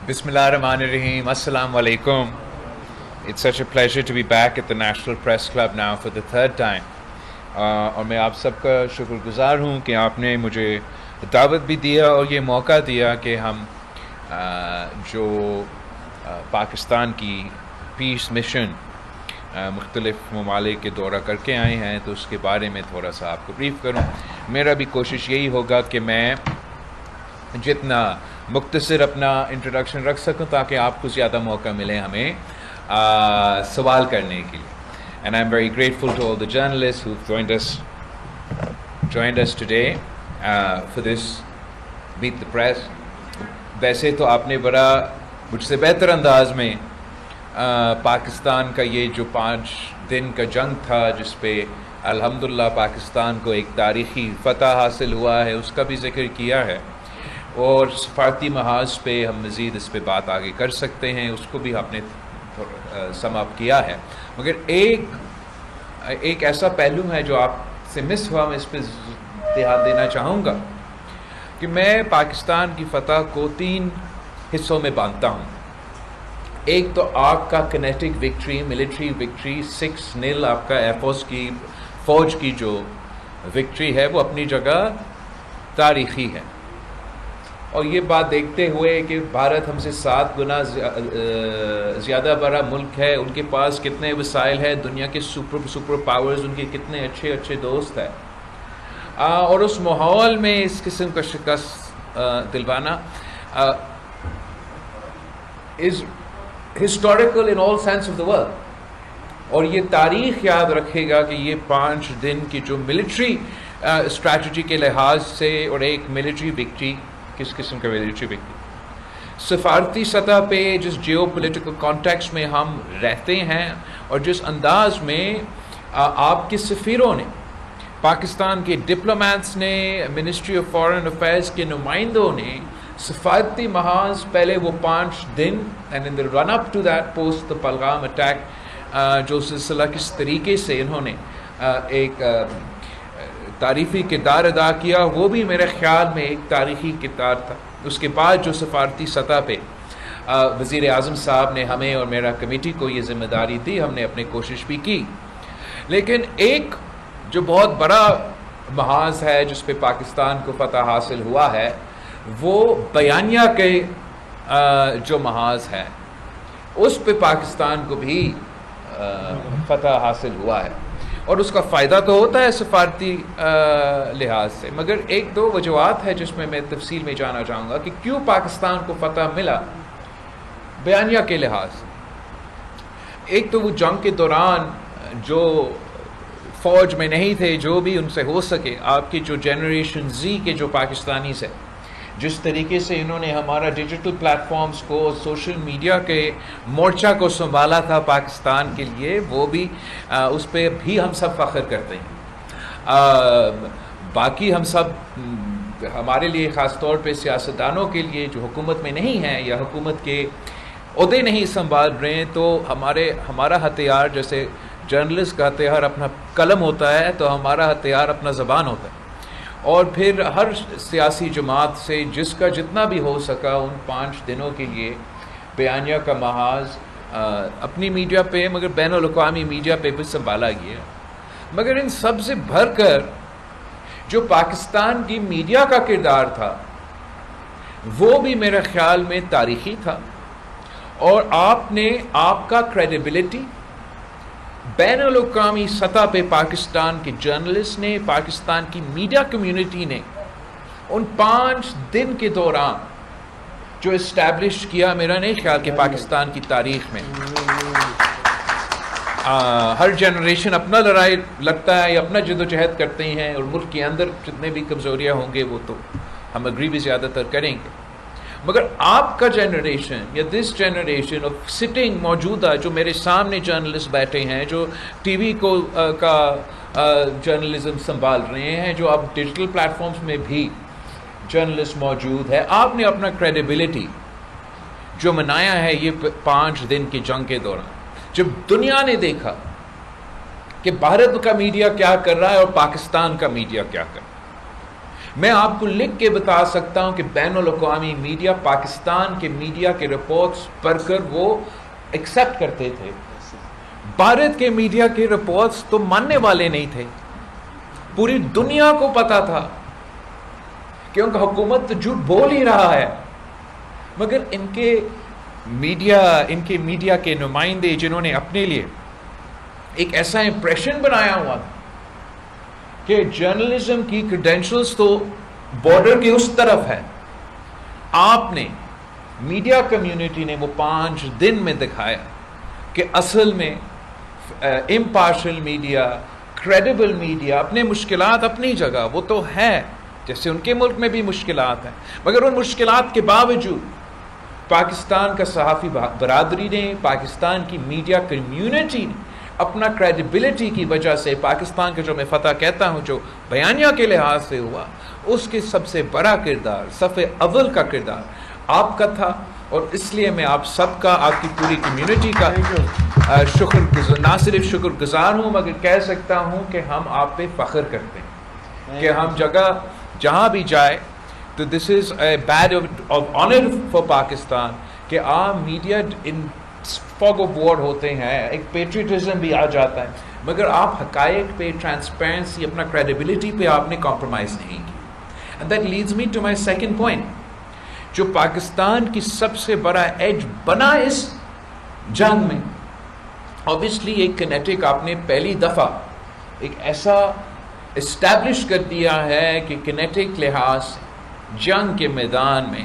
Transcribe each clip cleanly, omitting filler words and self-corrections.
Bismillah ar-Rahman ar-Rahim. Assalamu alaikum. It's such a pleasure to be back at the National Press Club now for the third time. اور میں آپ سب کا شکر گزار ہوں کہ آپ نے مجھے دعوت بھی دیا اور یہ موقع دیا کہ ہم جو پاکستان کی پیس مشن مختلف ممالک کے دورہ کر کے آئے ہیں تو اس کے بارے میں تھوڑا سا آپ کو بریف کروں. میرا بھی کوشش یہی ہوگا کہ میں جتنا مختصر اپنا انٹروڈکشن رکھ سکوں تاکہ آپ کو زیادہ موقع ملے ہمیں سوال کرنے کے لیے. And I'm very grateful to all the journalists who've joined us today for this Meet the Press. ویسے تو آپ نے بڑا مجھ سے بہتر انداز میں پاکستان کا یہ جو 5 دن کا جنگ تھا جس پہ الحمدللہ پاکستان کو ایک تاریخی فتح حاصل ہوا ہے اس کا بھی ذکر کیا ہے، اور سفارتی محاذ پہ ہم مزید اس پہ بات آگے کر سکتے ہیں، اس کو بھی آپ نے سم اپ کیا ہے. مگر ایک ایسا پہلو ہے جو آپ سے مس ہوا، میں اس پہ دھیان دینا چاہوں گا کہ میں پاکستان کی فتح کو 3 حصوں میں باندھتا ہوں. ایک تو آپ کا کنیٹک وکٹری، ملٹری وکٹری 6-0 آپ کا فوج کی جو وکٹری ہے وہ اپنی جگہ تاریخی ہے، اور یہ بات دیکھتے ہوئے کہ بھارت ہم سے 7 گنا زیادہ بڑا ملک ہے، ان کے پاس کتنے وسائل ہیں، دنیا کے سپر پاورز ان کے کتنے اچھے دوست ہیں، اور اس ماحول میں اس قسم کا شکست دلوانا is historical in all sense of the world. اور یہ تاریخ یاد رکھے گا کہ یہ 5 دن کی جو ملٹری اسٹریٹجی کے لحاظ سے، اور ایک ملٹری وکٹری کس قسم کا ملٹری وکٹری، سفارتی سطح پہ جس جیو پولیٹیکل کانٹیکسٹ میں ہم رہتے ہیں اور جس انداز میں آپ کے سفیروں نے، پاکستان کے ڈپلومیٹس نے، منسٹری آف فارن افیئرز کے نمائندوں نے سفارتی محاذ پہلے وہ 5 دن and in the run up to that post the Pahalgam attack جو سلسلہ کس طریقے سے انہوں نے ایک تاریخی کردار ادا کیا، وہ بھی میرے خیال میں ایک تاریخی کردار تھا. اس کے بعد جو سفارتی سطح پہ وزیر اعظم صاحب نے ہمیں اور میرا کمیٹی کو یہ ذمہ داری دی، ہم نے اپنی کوشش بھی کی. لیکن ایک جو بہت بڑا محاذ ہے جس پہ پاکستان کو فتح حاصل ہوا ہے وہ بیانیہ کے جو محاذ ہے اس پہ پاکستان کو بھی فتح حاصل ہوا ہے، اور اس کا فائدہ تو ہوتا ہے سفارتی لحاظ سے. مگر 1-2 وجوہات ہے جس میں تفصیل میں جانا چاہوں گا کہ کیوں پاکستان کو فتح ملا بیانیہ کے لحاظ سے. ایک تو وہ جنگ کے دوران جو فوج میں نہیں تھے، جو بھی ان سے ہو سکے، آپ کی جو جنریشن زی کے جو پاکستانی سے جس طریقے سے انہوں نے ہمارا ڈیجیٹل پلیٹ فارمز کو، سوشل میڈیا کے مورچہ کو سنبھالا تھا پاکستان کے لیے، وہ بھی اس پہ بھی ہم سب فخر کرتے ہیں. باقی ہم سب ہمارے لیے خاص طور پہ سیاستدانوں کے لیے جو حکومت میں نہیں ہیں یا حکومت کے عہدے نہیں سنبھال رہے ہیں، تو ہمارا ہتھیار جیسے جرنلسٹ کا ہتھیار اپنا قلم ہوتا ہے تو ہمارا ہتھیار اپنا زبان ہوتا ہے. اور پھر ہر سیاسی جماعت سے جس کا جتنا بھی ہو سکا ان 5 دنوں کے لیے بیانیہ کا محاذ اپنی میڈیا پہ مگر بین الاقوامی میڈیا پہ بھی سنبھالا گیا. مگر ان سب سے بڑھ کر جو پاکستان کی میڈیا کا کردار تھا وہ بھی میرے خیال میں تاریخی تھا، اور آپ کا کریڈیبلٹی بین الاقوامی سطح پہ پاکستان کے جرنلسٹ نے، پاکستان کی میڈیا کمیونٹی نے ان 5 دن کے دوران جو اسٹیبلش کیا، میرا نہیں خیال کہ پاکستان کی تاریخ میں ہر جنریشن اپنا لڑائی لڑتا ہے یا اپنا جد و جہد کرتے ہیں، اور ملک کے اندر جتنے بھی کمزوریاں ہوں گے وہ تو ہم اگری بھی زیادہ تر کریں گے. مگر آپ کا جنریشن یا دس جنریشن آف سٹنگ موجودہ جو میرے سامنے جرنلسٹ بیٹھے ہیں، جو ٹی وی کا جرنلزم سنبھال رہے ہیں، جو اب ڈیجیٹل پلیٹ فارمز میں بھی جرنلسٹ موجود ہے، آپ نے اپنا کریڈیبلٹی جو منایا ہے یہ 5 دن کی جنگ کے دوران. جب دنیا نے دیکھا کہ بھارت کا میڈیا کیا کر رہا ہے اور پاکستان کا میڈیا کیا کر رہا ہے، میں آپ کو لکھ کے بتا سکتا ہوں کہ بین الاقوامی میڈیا پاکستان کے میڈیا کے رپورٹس پڑھ کر وہ ایکسیپٹ کرتے تھے. بھارت کے میڈیا کے رپورٹس تو ماننے والے نہیں تھے. پوری دنیا کو پتا تھا کیونکہ حکومت تو جھوٹ بول ہی رہا ہے، مگر ان کے میڈیا کے نمائندے جنہوں نے اپنے لیے ایک ایسا امپریشن بنایا ہوا تھا کہ جرنلزم کی کریڈینشلز تو بارڈر کے اس طرف ہے، آپ نے میڈیا کمیونٹی نے وہ 5 دن میں دکھایا کہ اصل میں امپارشل میڈیا، کریڈیبل میڈیا، اپنے مشکلات اپنی جگہ وہ تو ہے، جیسے ان کے ملک میں بھی مشکلات ہیں، مگر ان مشکلات کے باوجود پاکستان کا صحافی برادری نے، پاکستان کی میڈیا کمیونٹی نے اپنا کریڈیبلٹی کی وجہ سے پاکستان کا جو میں فتح کہتا ہوں جو بیانیہ کے لحاظ سے ہوا، اس کے سب سے بڑا کردار، صفِ اول کا کردار آپ کا تھا. اور اس لیے میں آپ سب کا، آپ کی پوری کمیونٹی کا نہ صرف شکر گزار ہوں مگر کہہ سکتا ہوں کہ ہم آپ پہ فخر کرتے ہیں کہ ہم جہاں بھی جائے تو this is a badge of honour for Pakistan کہ آپ media in fog of war ہوتے ہیں، ایک پیٹریٹزم بھی آ جاتا ہے، مگر آپ حقائق پہ، ٹرانسپیرنسی، اپنا کریڈیبلٹی پہ آپ نے کمپرومائز نہیں کی. And that leads me to my second point, جو پاکستان کی سب سے بڑا ایج بنا اس جنگ میں. اوبیسلی ایک کنیٹک آپ نے پہلی دفعہ ایک ایسا اسٹیبلش کر دیا ہے کہ کنیٹک لحاظ سے جنگ کے میدان میں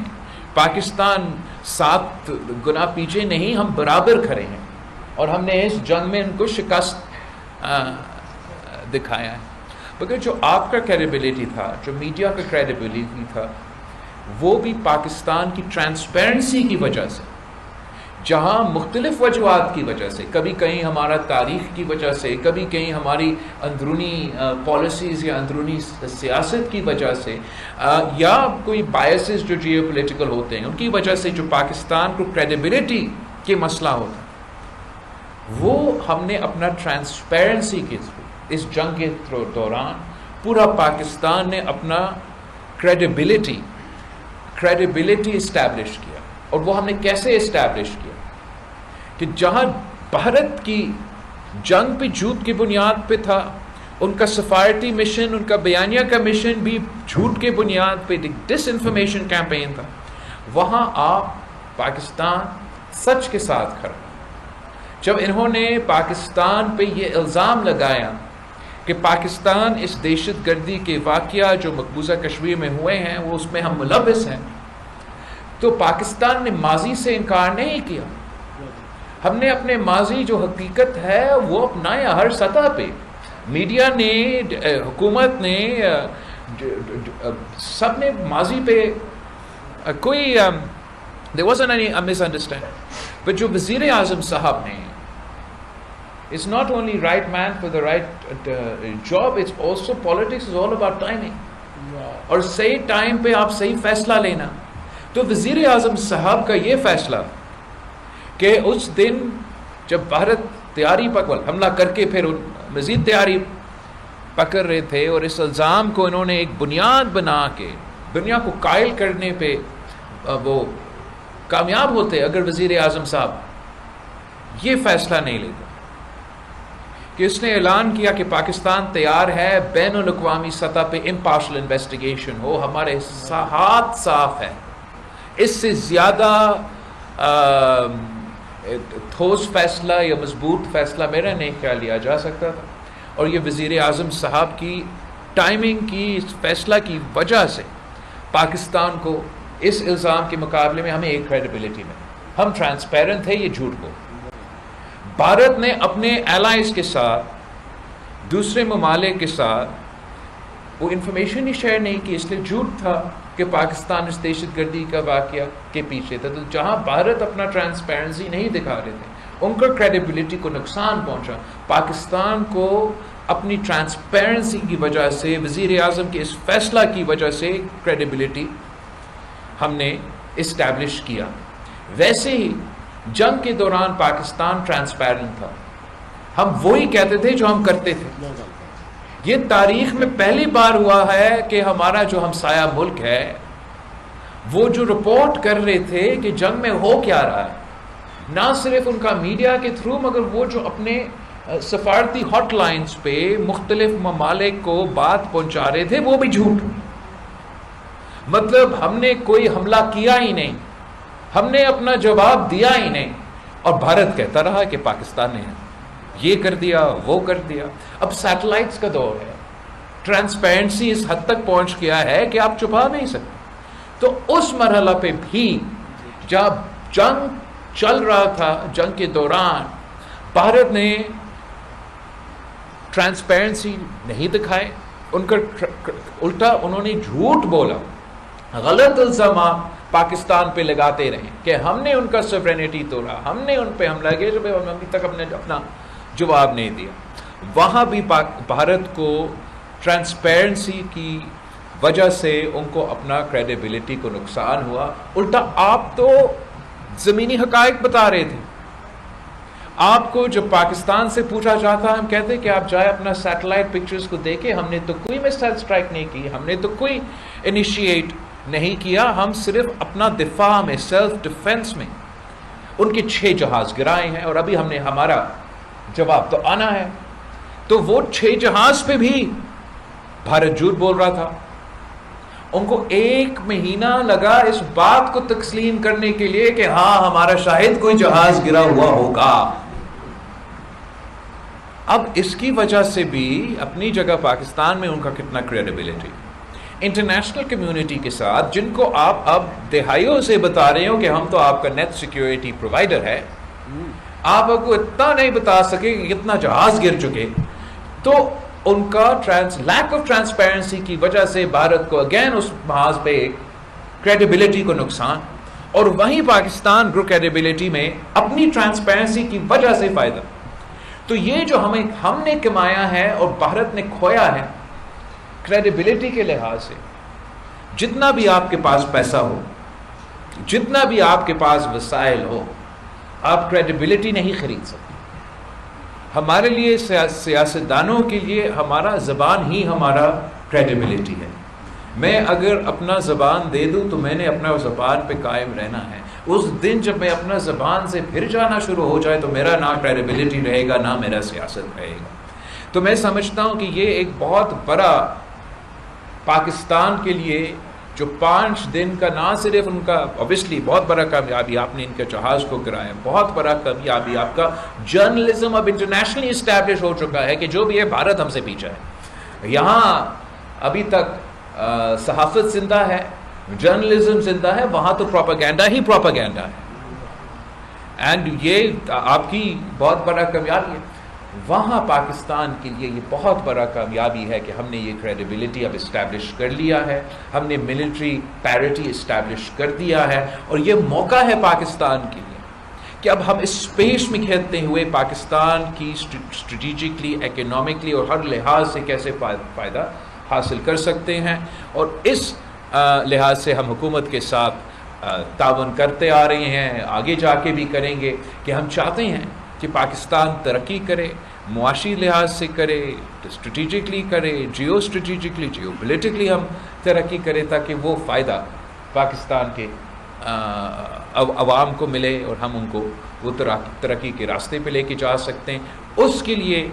پاکستان 7 گنا پیچھے نہیں، ہم برابر کھڑے ہیں اور ہم نے اس جنگ میں ان کو شکست دکھایا ہے. مگر جو آپ کا کریڈیبلٹی تھا، جو میڈیا کا کریڈیبلٹی تھا، وہ بھی پاکستان کی ٹرانسپیرنسی کی وجہ سے، جہاں مختلف وجوہات کی وجہ سے، کبھی کہیں ہمارا تاریخ کی وجہ سے، کبھی کہیں ہماری اندرونی پالیسیز یا اندرونی سیاست کی وجہ سے، یا کوئی بائسز جو جیو پولیٹیکل ہوتے ہیں ان کی وجہ سے جو پاکستان کو کریڈیبلٹی کے مسئلہ ہوتا ہے، وہ ہم نے اپنا ٹرانسپیرنسی کے تھرو اس جنگ کے دوران پورا پاکستان نے اپنا کریڈیبلٹی اسٹیبلش کیا. اور وہ ہم نے کیسے اسٹیبلش کیا کہ جہاں بھارت کی جنگ پہ جھوٹ کی بنیاد پہ تھا، ان کا سفارتی مشن، ان کا بیانیہ کا مشن بھی جھوٹ کے بنیاد پہ ڈس انفارمیشن کیمپین تھا، وہاں آپ پاکستان سچ کے ساتھ کھڑا. جب انہوں نے پاکستان پہ یہ الزام لگایا کہ پاکستان اس دہشت گردی کے واقعہ جو مقبوضہ کشمیر میں ہوئے ہیں وہ اس میں ہم ملوث ہیں، تو پاکستان نے ماضی سے انکار نہیں کیا. ہم نے اپنے ماضی جو حقیقت ہے وہ اپنایا ہر سطح پہ. میڈیا نے، حکومت نے، سب نے ماضی پہ کوئی there wasn't any misunderstanding. but جو وزیر اعظم صاحب نے it's not only right man for the right job, it's also politics is all about timing. اور صحیح ٹائم پہ آپ صحیح فیصلہ لینا. تو وزیر اعظم صاحب کا یہ فیصلہ کہ اس دن جب بھارت تیاری حملہ کر کے پھر مزید تیاری پکڑ رہے تھے اور اس الزام کو انہوں نے ایک بنیاد بنا کے دنیا کو قائل کرنے پہ وہ کامیاب ہوتے اگر وزیر اعظم صاحب یہ فیصلہ نہیں لیتے کہ اس نے اعلان کیا کہ پاکستان تیار ہے بین الاقوامی سطح پہ امپارشل انویسٹیگیشن ہو، ہمارے ہاتھ صاف ہے. اس سے زیادہ ٹھوس فیصلہ یا مضبوط فیصلہ میرا نہیں خیال لیا جا سکتا تھا. اور یہ وزیر اعظم صاحب کی ٹائمنگ کی، اس فیصلہ کی وجہ سے پاکستان کو اس الزام کے مقابلے میں ہمیں ایک کریڈیبلٹی میں ہم ٹرانسپیرنٹ تھے یہ جھوٹ کو. بھارت نے اپنے الائز کے ساتھ، دوسرے ممالک کے ساتھ وہ انفارمیشن ہی شیئر نہیں کی، اس لیے جھوٹ تھا کہ پاکستان اس دہشت گردی کا واقعہ کے پیچھے تھا. تو جہاں بھارت اپنا ٹرانسپیرنسی نہیں دکھا رہے تھے ان کا کریڈیبلٹی کو نقصان پہنچا. پاکستان کو اپنی ٹرانسپیرنسی کی وجہ سے، وزیر اعظم کے اس فیصلہ کی وجہ سے کریڈیبلٹی ہم نے اسٹیبلش کیا. ویسے ہی جنگ کے دوران پاکستان ٹرانسپیرنٹ تھا. ہم وہی کہتے تھے جو ہم کرتے تھے. یہ تاریخ میں پہلی بار ہوا ہے کہ ہمارا جو ہمسایہ ملک ہے وہ جو رپورٹ کر رہے تھے کہ جنگ میں ہو کیا رہا ہے، نہ صرف ان کا میڈیا کے تھرو مگر وہ جو اپنے سفارتی ہاٹ لائنز پہ مختلف ممالک کو بات پہنچا رہے تھے، وہ بھی جھوٹ. مطلب ہم نے کوئی حملہ کیا ہی نہیں، ہم نے اپنا جواب دیا ہی نہیں، اور بھارت کہتا رہا کہ پاکستان نے یہ کر دیا وہ کر دیا. اب سیٹلائٹس کا دور ہے، ٹرانسپیرنسی اس حد تک پہنچ گیا ہے کہ آپ چھپا نہیں سکتے. تو اس مرحلہ پہ بھی جب جنگ چل رہا تھا، جنگ کے دوران بھارت نے ٹرانسپیرنسی نہیں دکھائے، ان کا الٹا انہوں نے جھوٹ بولا، غلط الزامات پاکستان پہ لگاتے رہے کہ ہم نے ان کا سوورینٹی توڑا، ہم نے ان پہ حملہ کیا، جب ہم ابھی تک اپنا جواب نہیں دیا. وہاں بھی بھارت کو ٹرانسپیرنسی کی وجہ سے ان کو اپنا کریڈیبلٹی کو نقصان ہوا. الٹا آپ تو زمینی حقائق بتا رہے تھے. آپ کو جب پاکستان سے پوچھا جاتا، ہم کہتے کہ آپ جائے اپنا سیٹلائٹ پکچرز کو دیکھیں، ہم نے تو کوئی میسائل اسٹرائک نہیں کی، ہم نے تو کوئی انیشیٹ نہیں کیا، ہم صرف اپنا دفاع میں، سیلف ڈیفنس میں ان کے 6 جہاز گرائے ہیں، اور ابھی ہم نے ہمارا جواب تو آنا ہے. تو وہ 6 جہاز پہ بھی بھارت جھوٹ بول رہا تھا. ان کو 1 مہینہ لگا اس بات کو تسلیم کرنے کے لیے کہ ہاں ہمارا شاید کوئی جہاز گرا ہوا ہوگا. اب اس کی وجہ سے بھی اپنی جگہ پاکستان میں ان کا کتنا کریڈیبلٹی انٹرنیشنل کمیونٹی کے ساتھ، جن کو آپ اب دہائیوں سے بتا رہے ہو کہ ہم تو آپ کا نیٹ سیکیورٹی پرووائڈر ہے، آپ کو اتنا نہیں بتا سکے کہ کتنا جہاز گر چکے. تو ان کا لیک آف ٹرانسپیرنسی کی وجہ سے بھارت کو اگین اس محاذ پہ کریڈیبلٹی کو نقصان، اور وہیں پاکستان کریڈیبلٹی میں اپنی ٹرانسپیرنسی کی وجہ سے فائدہ. تو یہ جو ہم نے کمایا ہے اور بھارت نے کھویا ہے کریڈیبلٹی کے لحاظ سے، جتنا بھی آپ کے پاس پیسہ ہو، جتنا بھی آپ کے پاس وسائل ہو، آپ کریڈیبلٹی نہیں خرید سکتے. ہمارے لیے سیاستدانوں کے لیے ہمارا زبان ہی ہمارا کریڈیبلٹی ہے. میں اگر اپنا زبان دے دوں تو میں نے اپنا زبان پہ قائم رہنا ہے. اس دن جب میں اپنا زبان سے پھر جانا شروع ہو جائے تو میرا نہ کریڈیبلٹی رہے گا، نہ میرا سیاست رہے گا. تو میں سمجھتا ہوں کہ یہ ایک بہت بڑا پاکستان کے لیے جو 5 دن کا، نہ صرف ان کا اوبیسلی بہت بڑا کامیابی، آپ نے ان کے جہاز کو گرایا، بہت بڑا کامیابی آپ کا جرنلزم اب انٹرنیشنلی اسٹیبلش ہو چکا ہے کہ جو بھی ہے بھارت ہم سے پیچھے ہے. یہاں ابھی تک صحافت زندہ ہے، جرنلزم زندہ ہے، وہاں تو پروپیگنڈا ہی پروپیگنڈا ہے. اینڈ یہ آپ کی بہت بڑا کامیابی ہے. وہاں پاکستان کے لیے یہ بہت بڑا کامیابی ہے کہ ہم نے یہ کریڈیبلٹی اب اسٹیبلش کر لیا ہے، ہم نے ملٹری پیرٹی اسٹیبلش کر دیا ہے. اور یہ موقع ہے پاکستان کے لیے کہ اب ہم اس اسپیس میں کھیلتے ہوئے پاکستان کی اسٹریٹجکلی، اکنامکلی اور ہر لحاظ سے کیسے فائدہ حاصل کر سکتے ہیں. اور اس لحاظ سے ہم حکومت کے ساتھ تعاون کرتے آ رہے ہیں، آگے جا کے بھی کریں گے کہ ہم چاہتے ہیں کہ پاکستان ترقی کرے، معاشی لحاظ سے کرے، اسٹریٹجکلی کرے، جیو اسٹریٹجکلی، جیو پولیٹکلی ہم ترقی کرے، تاکہ وہ فائدہ پاکستان کے عوام کو ملے اور ہم ان کو وہ ترقی کے راستے پہ لے کے جا سکتے ہیں. اس کے لیے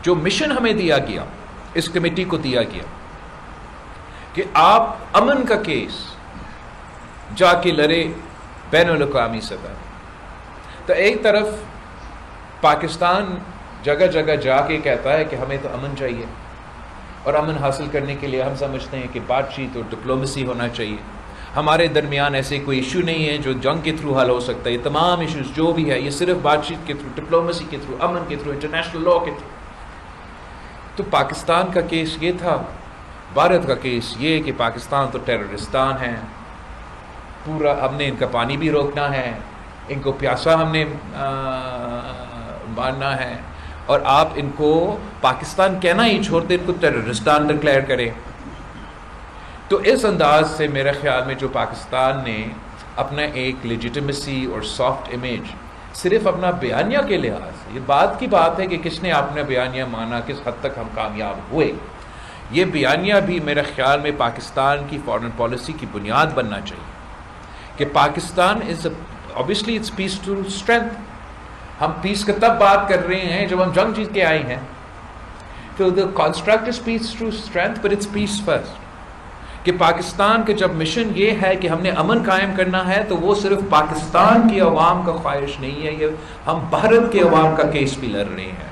جو مشن ہمیں دیا گیا، اس کمیٹی کو دیا گیا کہ آپ امن کا کیس جا کے لڑے بین الاقوامی سطح. تو ایک طرف پاکستان جگہ جگہ جا کے کہتا ہے کہ ہمیں تو امن چاہیے، اور امن حاصل کرنے کے لیے ہم سمجھتے ہیں کہ بات چیت اور ڈپلومیسی ہونا چاہیے. ہمارے درمیان ایسے کوئی ایشو نہیں ہے جو جنگ کے تھرو حل ہو سکتا ہے. یہ تمام ایشوز جو بھی ہے یہ صرف بات چیت کے تھرو، ڈپلومیسی کے تھرو، امن کے تھرو، انٹرنیشنل لاء کے تھرو. تو پاکستان کا کیس یہ تھا، بھارت کا کیس یہ کہ پاکستان تو ٹیررستان ہے، پورا ہم نے ان کا پانی بھی روکنا ہے، ان کو پیاسا ہم نے ماننا ہے، اور آپ ان کو پاکستان کہنا ہی چھوڑ دیں، ان کو ٹیررستان ڈکلیئر کریں. تو اس انداز سے میرے خیال میں جو پاکستان نے اپنا ایک لیجیٹمیسی اور سافٹ امیج صرف اپنا بیانیہ کے لحاظ سے، یہ بات کی بات ہے کہ کس نے اپنا بیانیہ مانا، کس حد تک ہم کامیاب ہوئے. یہ بیانیہ بھی میرے خیال میں پاکستان کی فارن پالیسی کی بنیاد بننا چاہیے کہ Pakistan obviously it's peace to strength. ہم پیس کا تب بات کر رہے ہیں جب ہم جنگ جیت کے آئے ہیں. تو the construct is peace to strength but it's peace first. کہ پاکستان کا جب مشن یہ ہے کہ ہم نے امن قائم کرنا ہے تو وہ صرف پاکستان کی عوام کا خواہش نہیں ہے، یہ ہم بھارت کے عوام کا کیس بھی لڑ رہے ہیں.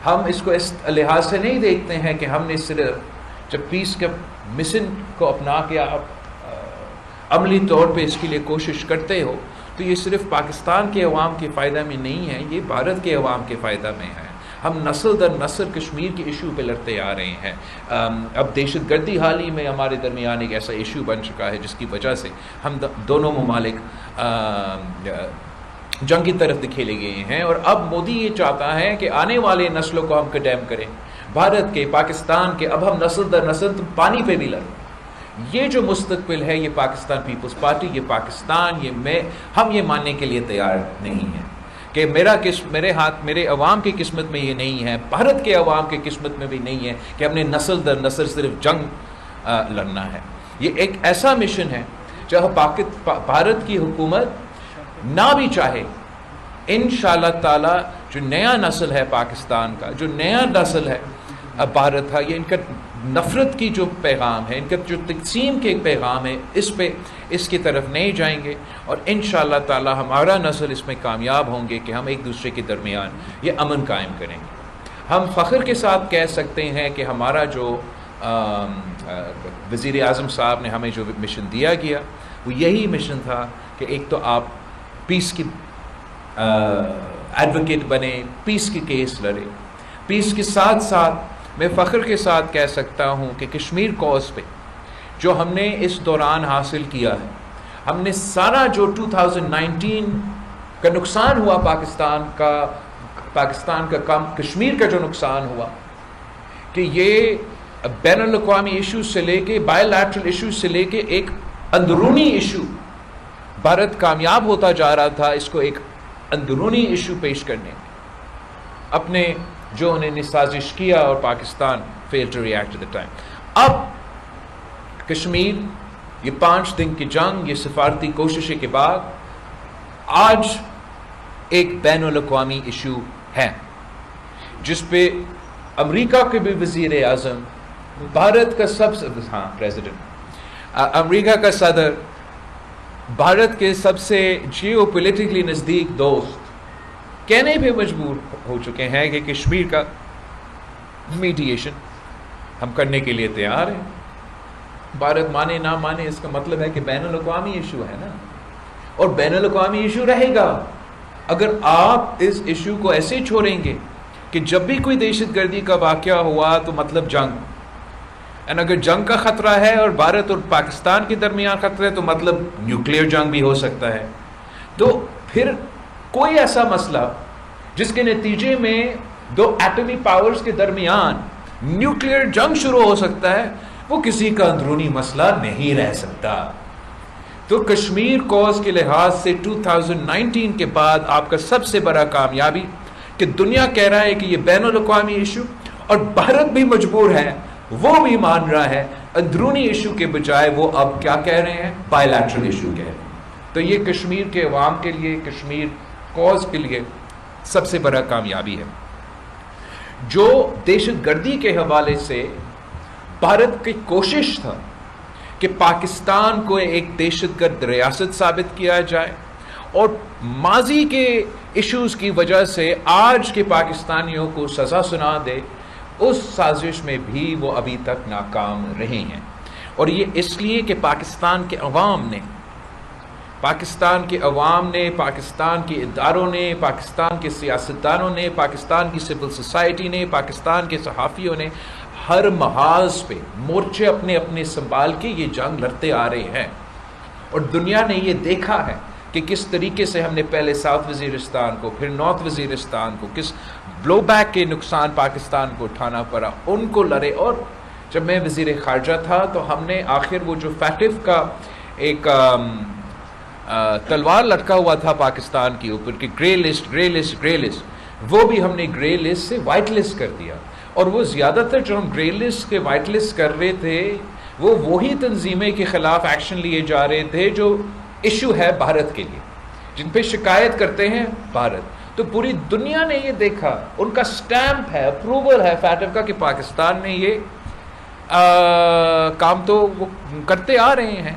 ہم اس کو اس لحاظ سے نہیں دیکھتے ہیں کہ ہم نے صرف جب پیس کے مشن کو اپنا کے آپ عملی طور پہ اس کے لیے کوشش کرتے ہو تو یہ صرف پاکستان کے عوام کے فائدہ میں نہیں ہے، یہ بھارت کے عوام کے فائدہ میں ہے. ہم نسل در نسل کشمیر کے ایشو پہ لڑتے آ رہے ہیں. اب دہشت گردی حال ہی میں ہمارے درمیان ایک ایسا ایشو بن چکا ہے جس کی وجہ سے ہم دونوں ممالک جنگ کی طرف دکھیلے گئے ہیں. اور اب مودی یہ چاہتا ہے کہ آنے والے نسلوں کو ہم کنڈیم کریں، بھارت کے، پاکستان کے. اب ہم نسل در نسل پانی پہ بھی لڑ رہے ہیں. یہ جو مستقبل ہے یہ پاکستان پیپلز پارٹی، یہ پاکستان، ہم یہ ماننے کے لیے تیار نہیں ہیں کہ میرے عوام کی قسمت میں یہ نہیں ہے، بھارت کے عوام کی قسمت میں بھی نہیں ہے کہ ہم نے نسل در نسل صرف جنگ لڑنا ہے. یہ ایک ایسا مشن ہے جہاں بھارت کی حکومت نہ بھی چاہے انشاءاللہ تعالی جو نیا نسل ہے پاکستان کا، جو نیا نسل ہے بھارت ہے، یہ ان کا نفرت کی جو پیغام ہے، ان کا جو تقسیم کے پیغام ہے، اس کی طرف نہیں جائیں گے. اور انشاءاللہ تعالی ہمارا نسل اس میں کامیاب ہوں گے کہ ہم ایک دوسرے کے درمیان یہ امن قائم کریں گے. ہم فخر کے ساتھ کہہ سکتے ہیں کہ ہمارا جو وزیر اعظم صاحب نے ہمیں جو مشن دیا گیا وہ یہی مشن تھا کہ ایک تو آپ پیس کی ایڈوکیٹ بنے، پیس کی کیس لڑے. پیس کے ساتھ ساتھ میں فخر کے ساتھ کہہ سکتا ہوں کہ کشمیر کوز پہ جو ہم نے اس دوران حاصل کیا ہے، ہم نے سارا جو 2019 کا نقصان ہوا پاکستان کا کام، کشمیر کا جو نقصان ہوا، کہ یہ بین الاقوامی ایشوز سے لے کے بائے لیٹرل ایشوز سے لے کے ایک اندرونی ایشو بھارت کامیاب ہوتا جا رہا تھا اس کو ایک اندرونی ایشو پیش کرنے میں، اپنے جو انہوں نے سازش کیا اور Pakistan fail to react at the time. اب کشمیر، یہ 5 دن کی جنگ، یہ سفارتی کوششیں کے بعد آج ایک بین الاقوامی ایشو ہے جس پہ امریکہ کے بھی وزیر اعظم، بھارت کا پریزیڈنٹ، امریکہ کا صدر، بھارت کے سب سے جیو پولیٹیکلی نزدیک دوست کہنے پہ مجبور ہو چکے ہیں کہ کشمیر کا میڈیشن ہم کرنے کے لیے تیار ہیں. بھارت مانے نہ مانے اس کا مطلب ہے کہ بین الاقوامی ایشو ہے نا، اور بین الاقوامی ایشو رہے گا. اگر آپ اس ایشو کو ایسے چھوڑیں گے کہ جب بھی کوئی دہشت گردی کا واقعہ ہوا تو مطلب جنگ، اور اگر جنگ کا خطرہ ہے اور بھارت اور پاکستان کے درمیان خطرہ ہے تو مطلب نیوکلیئر جنگ بھی ہو سکتا ہے. تو پھر کوئی ایسا مسئلہ جس کے نتیجے میں 2 ایٹمی پاورز کے درمیان نیوکلیئر جنگ شروع ہو سکتا ہے، وہ کسی کا اندرونی مسئلہ نہیں رہ سکتا. تو کشمیر کوز کے لحاظ سے 2019 کے بعد آپ کا سب سے بڑا کامیابی کہ دنیا کہہ رہا ہے کہ یہ بین الاقوامی ایشو، اور بھارت بھی مجبور ہے، وہ بھی مان رہا ہے اندرونی ایشو کے بجائے وہ اب کیا کہہ رہے ہیں، بائی لیٹرل ایشو کہہ رہے ہیں. تو یہ کشمیر کے عوام کے لیے، کشمیر کوز کے لیے سب سے بڑا کامیابی ہے. جو دہشت گردی کے حوالے سے بھارت کی کوشش تھا کہ پاکستان کو ایک دہشت گرد ریاست ثابت کیا جائے، اور ماضی کے ایشوز کی وجہ سے آج کے پاکستانیوں کو سزا سنا دے، اس سازش میں بھی وہ ابھی تک ناکام رہے ہیں. اور یہ اس لیے کہ پاکستان کے عوام نے، پاکستان کے اداروں نے، پاکستان کے سیاستدانوں نے، پاکستان کی سول سوسائٹی نے، پاکستان کے صحافیوں نے ہر محاذ پہ مورچے اپنے اپنے سنبھال کے یہ جنگ لڑتے آ رہے ہیں. اور دنیا نے یہ دیکھا ہے کہ کس طریقے سے ہم نے پہلے ساؤتھ وزیرستان کو، پھر نارتھ وزیرستان کو، کس بلو بیک کے نقصان پاکستان کو اٹھانا پڑا، ان کو لڑے. اور جب میں وزیر خارجہ تھا تو ہم نے آخر وہ جو فیٹف کا ایک تلوار لٹکا ہوا تھا پاکستان کے اوپر کہ grey list grey list grey list, وہ بھی ہم نے گرے لسٹ سے وائٹ لسٹ کر دیا. اور وہ زیادہ تر جو ہم گرے لسٹ کے وائٹ لسٹ کر رہے تھے وہ وہی تنظیمیں کے خلاف ایکشن لیے جا رہے تھے جو ایشو ہے بھارت کے لیے، جن پہ شکایت کرتے ہیں بھارت. تو پوری دنیا نے یہ دیکھا، ان کا سٹیمپ ہے، اپروول ہے فیٹف کا کہ پاکستان میں یہ کام تو وہ کرتے آ رہے ہیں.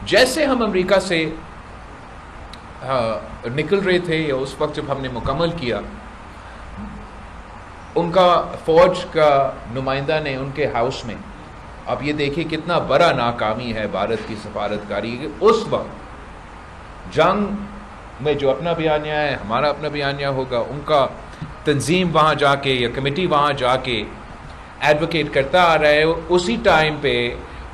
جیسے ہم امریکہ سے نکل رہے تھے، یا اس وقت جب ہم نے مکمل کیا، ان کا فوج کا نمائندہ نے ان کے ہاؤس میں، اب یہ دیکھیں کتنا بڑا ناکامی ہے بھارت کی سفارتکاری کہ اس وقت جنگ میں جو اپنا بیانیہ ہے، ہمارا اپنا بیانیہ ہوگا، ان کا تنظیم وہاں جا کے یا کمیٹی وہاں جا کے ایڈوکیٹ کرتا آ رہا ہے، اسی ٹائم پہ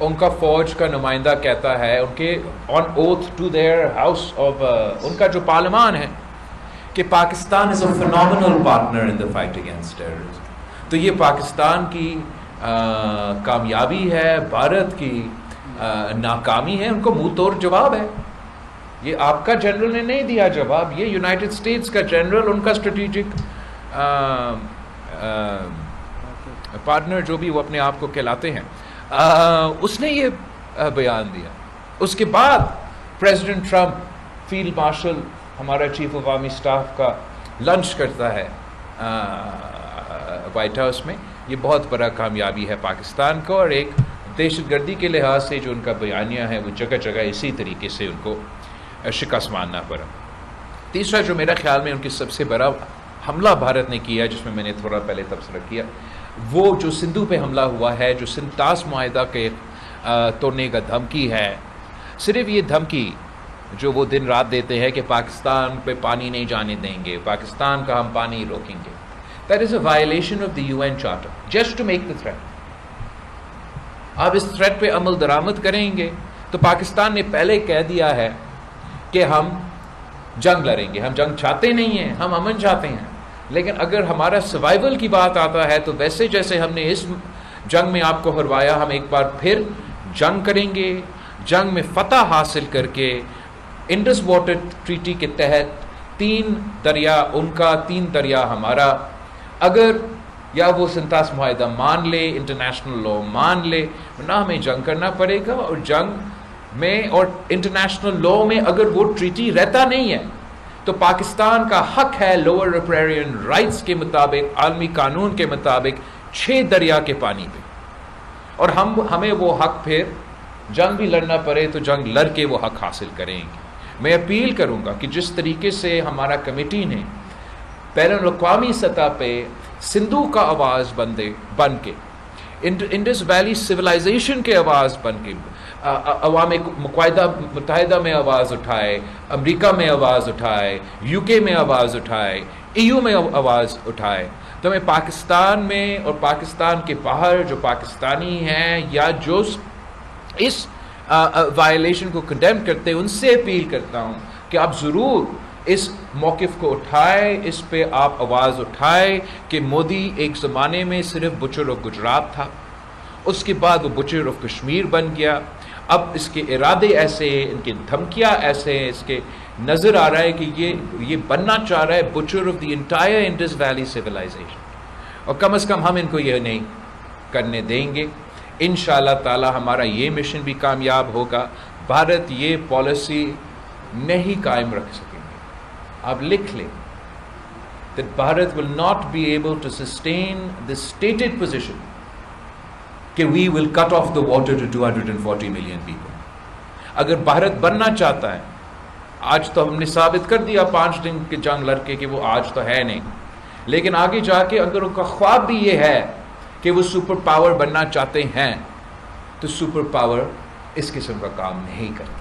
ان کا فوج کا نمائندہ کہتا ہے ان کے on oath to their house of ان کا جو پارلیمان ہے کہ Pakistan is a phenomenal partner in the fight against terrorism. تو یہ پاکستان کی کامیابی ہے، بھارت کی ناکامی ہے. ان کو منہ توڑ جواب ہے. یہ آپ کا جنرل نے نہیں دیا جواب، یہ یونائٹڈ اسٹیٹس کا جنرل، ان کا اسٹریٹجک پارٹنر جو بھی وہ اپنے آپ کو کہلاتے ہیں، اس نے یہ بیان دیا. اس کے بعد پریزیڈنٹ ٹرمپ فیلڈ مارشل ہمارا چیف آف آرمی اسٹاف کا لنچ کرتا ہے وائٹ ہاؤس میں. یہ بہت بڑا کامیابی ہے پاکستان کو، اور ایک دہشت گردی کے لحاظ سے جو ان کا بیانیہ ہے وہ جگہ جگہ اسی طریقے سے ان کو شکست ماننا پڑا. تیسرا جو میرا خیال میں ان کی سب سے بڑا حملہ بھارت نے کیا، جس میں نے تھوڑا پہلے تبصرہ کیا، وہ جو سندھو پہ حملہ ہوا ہے، جو سنتاس معاہدہ کے توڑنے کا دھمکی ہے. صرف یہ دھمکی جو وہ دن رات دیتے ہیں کہ پاکستان پہ پانی نہیں جانے دیں گے، پاکستان کا ہم پانی روکیں گے، that is a violation of the UN Charter, just to make the threat. آپ اس تھریٹ پہ عمل درآمد کریں گے تو پاکستان نے پہلے کہہ دیا ہے کہ ہم جنگ لڑیں گے. ہم جنگ چاہتے نہیں ہیں، ہم امن چاہتے ہیں. لیکن اگر ہمارا سروائیول کی بات آتا ہے تو ویسے جیسے ہم نے اس جنگ میں آپ کو ہروایا، ہم ایک بار پھر جنگ کریں گے. جنگ میں فتح حاصل کر کے انڈس واٹر ٹریٹی کے تحت 3 دریا ان کا 3 دریا ہمارا، اگر یا وہ سنتاس معاہدہ مان لے، انٹرنیشنل لا مان لے، نہ ہمیں جنگ کرنا پڑے گا. اور جنگ میں اور انٹرنیشنل لا میں اگر وہ ٹریٹی رہتا نہیں ہے تو پاکستان کا حق ہے لوور ریپیرین رائٹس کے مطابق، عالمی قانون کے مطابق 6 دریا کے پانی پہ. اور ہمیں وہ حق پھر جنگ بھی لڑنا پڑے تو جنگ لڑ کے وہ حق حاصل کریں گے. میں اپیل کروں گا کہ جس طریقے سے ہمارا کمیٹی نے بین الاقوامی سطح پہ سندھو کا آواز بن کے، انڈس ویلی سویلائزیشن کے آواز بن کے، عوام متحدہ میں آواز اٹھائے، امریکہ میں آواز اٹھائے، یو کے میں آواز اٹھائے، EU میں آواز اٹھائے، تو میں پاکستان میں اور پاکستان کے باہر جو پاکستانی ہیں یا جو اس وائلیشن کو کنڈیم کرتے ہیں، ان سے اپیل کرتا ہوں کہ آپ ضرور اس موقف کو اٹھائے، اس پہ آپ آواز اٹھائے کہ مودی ایک زمانے میں صرف بچر آف گجرات تھا، اس کے بعد وہ بچر آف کشمیر بن گیا. اب اس کے ارادے ایسے ہیں، ان کی دھمکیاں ایسے ہیں، اس کے نظر آ رہا ہے کہ یہ بننا چاہ رہا ہے butcher of the entire Indus valley civilisation. اور کم از کم ہم ان کو یہ نہیں کرنے دیں گے. انشاءاللہ تعالی ہمارا یہ مشن بھی کامیاب ہوگا. بھارت یہ پالیسی نہیں قائم رکھ سکیں گے. آپ لکھ لیں that Bharat will not be able to sustain the stated position کہ we will cut off the water to 240 million people. اگر بھارت بننا چاہتا ہے، آج تو ہم نے ثابت کر دیا 5 دن کے جنگ لڑ کے کہ وہ آج تو ہے نہیں، لیکن آگے جا کے اگر ان کا خواب بھی یہ ہے کہ وہ سپر پاور بننا چاہتے ہیں تو سپر پاور اس قسم کا کام نہیں کرتا.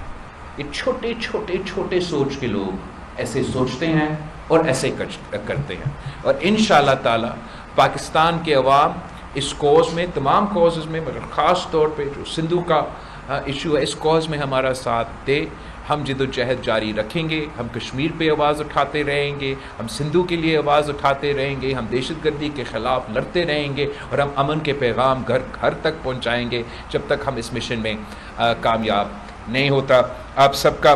یہ چھوٹے چھوٹے چھوٹے سوچ کے لوگ ایسے سوچتے ہیں اور ایسے کرتے ہیں. اور انشاءاللہ تعالی پاکستان کے عوام اس کوز میں، تمام کوزز میں، مگر خاص طور پہ جو سندھو کا ایشو ہے، اس کوز میں ہمارا ساتھ دے. ہم جد و جہد جاری رکھیں گے. ہم کشمیر پہ آواز اٹھاتے رہیں گے، ہم سندھو کے لیے آواز اٹھاتے رہیں گے، ہم دہشت گردی کے خلاف لڑتے رہیں گے، اور ہم امن کے پیغام گھر گھر تک پہنچائیں گے جب تک ہم اس مشن میں کامیاب نہیں ہوتا. آپ سب کا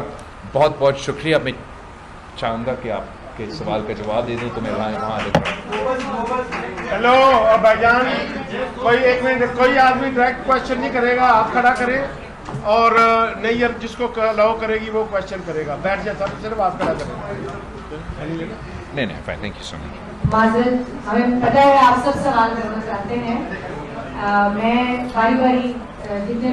بہت بہت شکریہ. میں چاہوں گا کہ آپ کے سوال کا جواب دے دوں تو میں وہاں ہیلو بھائی جان, کوئی ایک منٹ, کوئی آدمی ڈائریکٹ کوشچن نہیں کرے گا, آپ کھڑا کریں اور نہیں یار جس کو الاؤ کرے گی وہ کوشچن کرے گا. بیٹھ جائے سب, صرف آپ کھڑا کریں. نہیں نہیں, تھینک یو سو مچ. معذرت, ہمیں پتہ ہے آپ سب سوال کرنا چاہتے ہیں. میں باری باری جتنے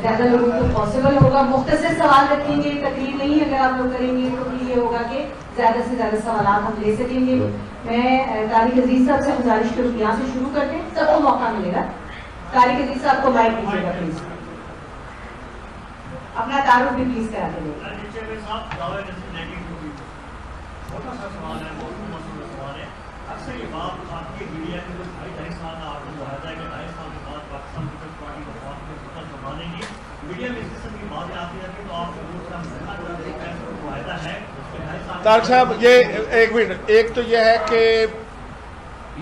زیادہ لوگوں کو پاسبل ہوگا مختصر سوال رکھیں گے, تقریر نہیں اگر آپ لوگ کریں گے تو یہ ہوگا کہ زیادہ سے زیادہ سوالات ہم لے سکیں گے. میں طارق عزیز صاحب سے گزارش کروں یہاں سے شروع کرتے ہیں, سب کو موقع ملے گا. طارق عزیز صاحب کو مائک دیجیے گا پلیز, اپنا تعارف بھی پلیز کرا کے دیں. اکثر یہ بات آپ کی میڈیا کے جو 2.5 سال کا آپ کو معاہدہ ہے کہ 2.5 سال کے بعد پاکستان پیپلز پارٹی وفاق میں حکومت سنبھالے گی, میڈیا میں اس قسم کی باتیں آتی رہتی ہیں, تو آپ کو معاہدہ ہے طارق صاحب یہ ایک منٹ, ایک تو یہ ہے کہ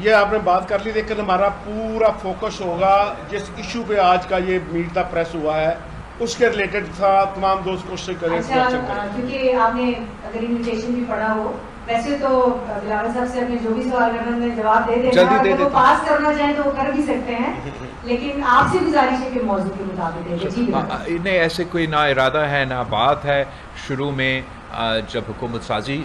یہ آپ نے بات کر لی, لیکن ہمارا پورا فوکس ہوگا جس ایشو پہ آج کا یہ میٹ دا پریس ہوا ہے اس کے ریلیٹڈ تھا. تمام دوست کوشش کریں. اچھا, کیونکہ آپ نے اگر انویٹیشن بھی پڑھا ہو, ویسے تو بلاول صاحب سے اپنے جو بھی سوال کرنا ہے جواب دے دینا, اگر وہ پاس کرنا چاہیں تو وہ کر بھی سکتے ہیں, لیکن آپ سے گزارش ہے کہ موضوع کے مطابق دے دیں. نہیں, ایسے کوئی نہ ارادہ ہے نہ بات ہے. شروع میں جب حکومت سازی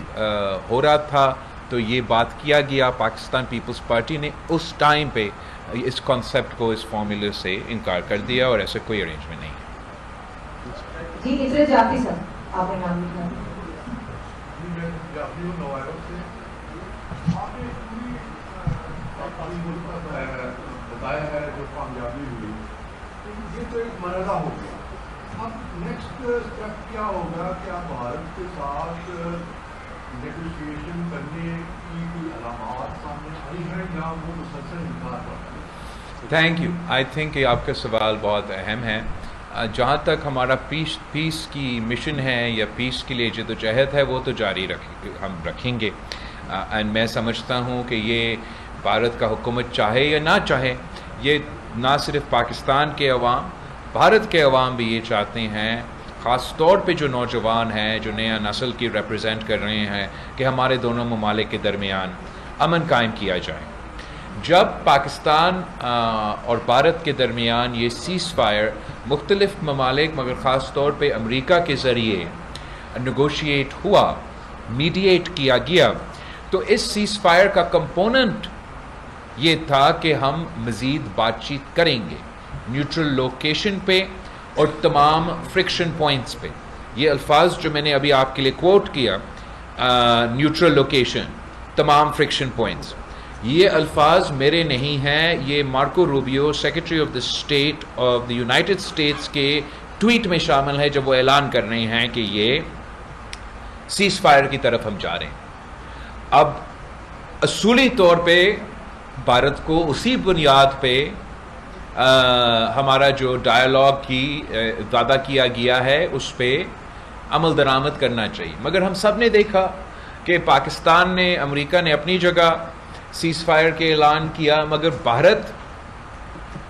ہو رہا تھا تو یہ بات کیا گیا, پاکستان پیپلز پارٹی نے اس ٹائم پہ اس کانسیپٹ کو, اس فارمولے سے انکار کر دیا, اور ایسے کوئی ارینجمنٹ نہیں ہے. جی اترے جاتی صاحب آپ نے نام لکھا. بتایا ہے جو کامیابی ہوئی, یہ تو ایک مرحلہ ہو گیا. اب نیکسٹ اسٹیپ کیا ہوگا؟ کیا بھارت کے ساتھ نیگوشیشن کرنے کی کوئی علامات سامنے آئی ہیں یا وہ مسلسل انکار کرتا ہے؟ Thank you. آئی تھنک کہ آپ کا سوال بہت اہم ہے. جہاں تک ہمارا پیس کی مشن ہے یا پیس کے لیے جدوجہد ہے وہ تو جاری ہم رکھیں گے. اینڈ میں سمجھتا ہوں کہ یہ بھارت کا حکومت چاہے یا نہ چاہے, یہ نہ صرف پاکستان کے عوام, بھارت کے عوام بھی یہ چاہتے ہیں, خاص طور پہ جو نوجوان ہیں, جو نیا نسل کی ریپرزینٹ کر رہے ہیں, کہ ہمارے دونوں ممالک کے درمیان امن قائم کیا جائے. جب پاکستان اور بھارت کے درمیان یہ سیز فائر مختلف ممالک مگر خاص طور پہ امریکہ کے ذریعے نیگوشیٹ ہوا, میڈیٹ کیا گیا, تو اس سیز فائر کا کمپوننٹ یہ تھا کہ ہم مزید بات چیت کریں گے نیوٹرل لوکیشن پہ اور تمام فرکشن پوائنٹس پہ. یہ الفاظ جو میں نے ابھی آپ کے لیے کوٹ کیا, نیوٹرل لوکیشن, تمام فرکشن پوائنٹس, یہ الفاظ میرے نہیں ہیں, یہ Marco Rubio secretary of the state of the United States کے ٹویٹ میں شامل ہے جب وہ اعلان کر رہے ہیں کہ یہ سیز فائر کی طرف ہم جا رہے ہیں. اب اصولی طور پہ بھارت کو اسی بنیاد پہ ہمارا جو ڈائیلاگ کی وعدہ کیا گیا ہے اس پہ عمل درآمد کرنا چاہیے. مگر ہم سب نے دیکھا کہ پاکستان نے, امریکہ نے اپنی جگہ سیز فائر کے اعلان کیا, مگر بھارت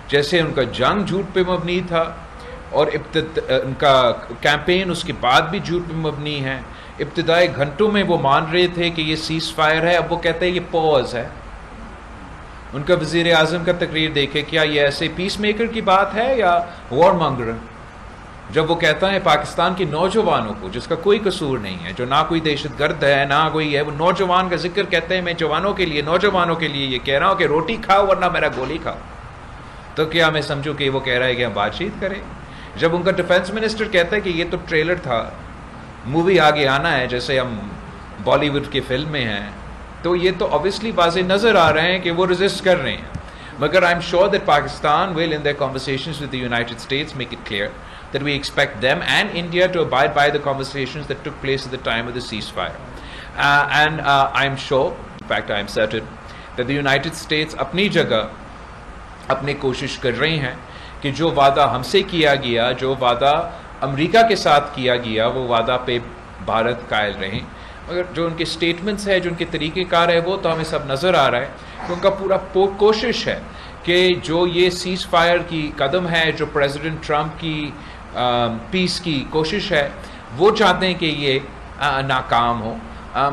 جیسے ان کا جنگ جھوٹ پہ مبنی تھا اور ان کا کیمپین اس کے بعد بھی جھوٹ پہ مبنی ہے. ابتدائی گھنٹوں میں وہ مان رہے تھے کہ یہ سیز فائر ہے, اب وہ کہتے ہیں یہ پوز ہے. ان کا وزیر اعظم کا تقریر دیکھے, کیا یہ ایسے پیس میکر کی بات ہے یا وار مانگر؟ جب وہ کہتا ہے پاکستان کے نوجوانوں کو, جس کا کوئی قصور نہیں ہے, جو نہ کوئی دہشت گرد ہے نہ کوئی ہے, وہ نوجوان کا ذکر کہتے ہیں, میں جوانوں کے لیے, نوجوانوں کے لیے یہ کہہ رہا ہوں کہ روٹی کھاؤ ورنہ میرا گولی کھاؤ, تو کیا میں سمجھوں کہ وہ کہہ رہا ہے کہ ہم بات چیت کریں؟ جب ان کا ڈیفنس منسٹر کہتا ہے کہ یہ تو ٹریلر تھا, مووی آگے آنا ہے, جیسے ہم بالی ووڈ کی فلم میں ہیں, تو یہ تو obviously واضح نظر آ رہے ہیں کہ وہ ریزسٹ کر رہے ہیں. مگر I'm sure that Pakistan will in their conversations with the United States make it clear that we expect them and India to abide by the conversations that took place at the time of the ceasefire. And I'm sure, in fact I'm certain, that the United States اپنی جگہ اپنی کوشش کر رہے ہیں کہ جو وعدہ ہم سے کیا گیا, جو وعدہ امریکہ کے ساتھ کیا گیا, وہ وعدہ پہ بھارت قائل رہیں. مگر جو ان کے سٹیٹمنٹس ہے, جو ان کے طریقہ کار ہے, وہ تو ہمیں سب نظر آ رہا ہے کہ ان کا پورا کوشش ہے کہ جو یہ سیز فائر کی قدم ہے, جو پریزیڈنٹ ٹرمپ کی پیس کی کوشش ہے, وہ چاہتے ہیں کہ یہ ناکام ہو،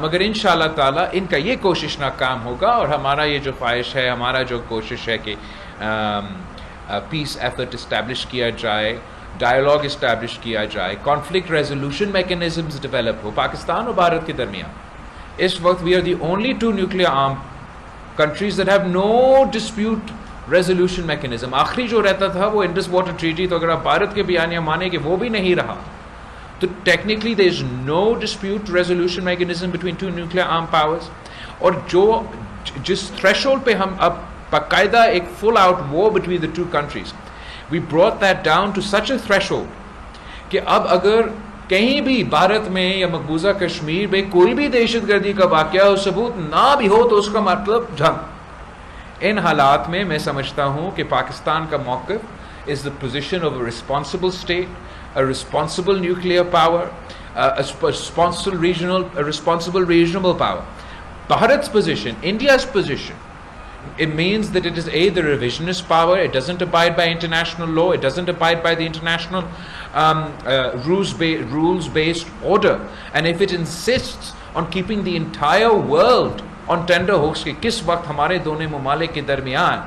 مگر انشاءاللہ تعالیٰ ان کا یہ کوشش ناکام ہوگا، اور ہمارا یہ جو خواہش ہے، ہمارا جو کوشش ہے کہ پیس ایفرٹ اسٹیبلش کیا جائے، ڈائیلاگ اسٹیبلش کیا جائے، کانفلکٹ ریزولوشن میکنزمز ڈیولپ ہو پاکستان اور بھارت کے درمیان. اس وقت we are the only two nuclear arm countries that have no dispute resolution mechanism. آخری جو رہتا تھا وہ انڈس واٹر ٹریٹی، تو اگر آپ بھارت کے بیانیہ مانیں کہ وہ بھی نہیں رہا، تو technically there is no dispute resolution mechanism between two nuclear arm powers. اور جس تھریش ہولڈ پہ ہم اب باقاعدہ ایک full out war between the two countries, we brought that down to such a threshold کہ اب اگر کہیں بھی بھارت میں یا مقبوضہ کشمیر میں کوئی بھی دہشت گردی کا واقعہ ہو، ثبوت نہ بھی ہو، تو اس کا مطلب جنگ. ان حالات میں میں سمجھتا ہوں کہ پاکستان کا موقف is the position of a responsible state, a responsible nuclear power, responsible regional power. Bharat's position, India's position, it means that it is a the revisionist power. It doesn't abide by international law. It doesn't abide by the international rules-based order. And if it insists on keeping the entire world on tender hooks کہ کس وقت ہمارے دونوں ممالک کے درمیان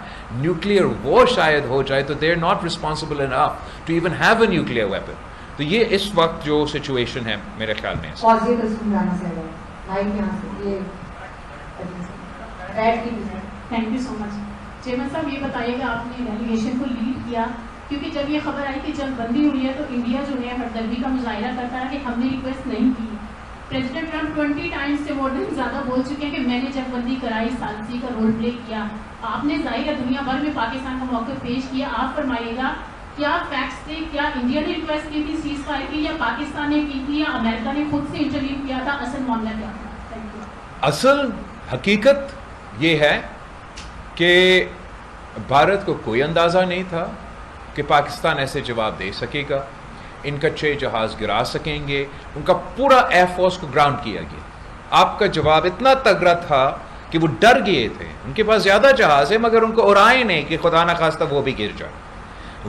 nuclear وار شاید ہو جائے، تو they are not responsible enough to even have a nuclear weapon. تو یہ اس وقت جو سچویشن ہے میرے خیال میں. Thank you so much. Chairman صاحب یہ بتائیے گا، آپ نے ڈیلیگیشن کو لیڈ کیا، کیونکہ جب یہ خبر آئی کہ جنگ بندی ہوئی ہے تو انڈیا جو ہے ہمدردی کا مظاہرہ کرتا ہے کہ ہم نے ریکویسٹ نہیں کی. پریزیڈنٹ ٹرمپ 20 ٹائمز سے مور دین زیادہ بول چکے ہیں کہ میں نے جنگ بندی کرائی، ثالثی کا رول پلے کیا. آپ نے ظاہر ہے دنیا بھر میں پاکستان کا موقف پیش کیا. آپ فرمائیے گا کیا فیکٹس تھے، کیا انڈیا نے ریکویسٹ کی تھی سیز فائر کی، یا پاکستان نے کی تھی، یا امریکہ نے خود سے انٹروین کیا تھا؟ اصل معاملہ کیا تھا؟ Thank you. اصل حقیقت یہ ہے کہ بھارت کو کوئی اندازہ نہیں تھا کہ پاکستان ایسے جواب دے سکے گا. ان کا 6 جہاز گرا سکیں گے، ان کا پورا ایئر فورس کو گراؤنڈ کیا گیا. آپ کا جواب اتنا تگڑا تھا کہ وہ ڈر گئے تھے. ان کے پاس زیادہ جہاز ہیں مگر ان کو اڑائے نہیں کہ خدا نہ خواستہ وہ بھی گر جائے.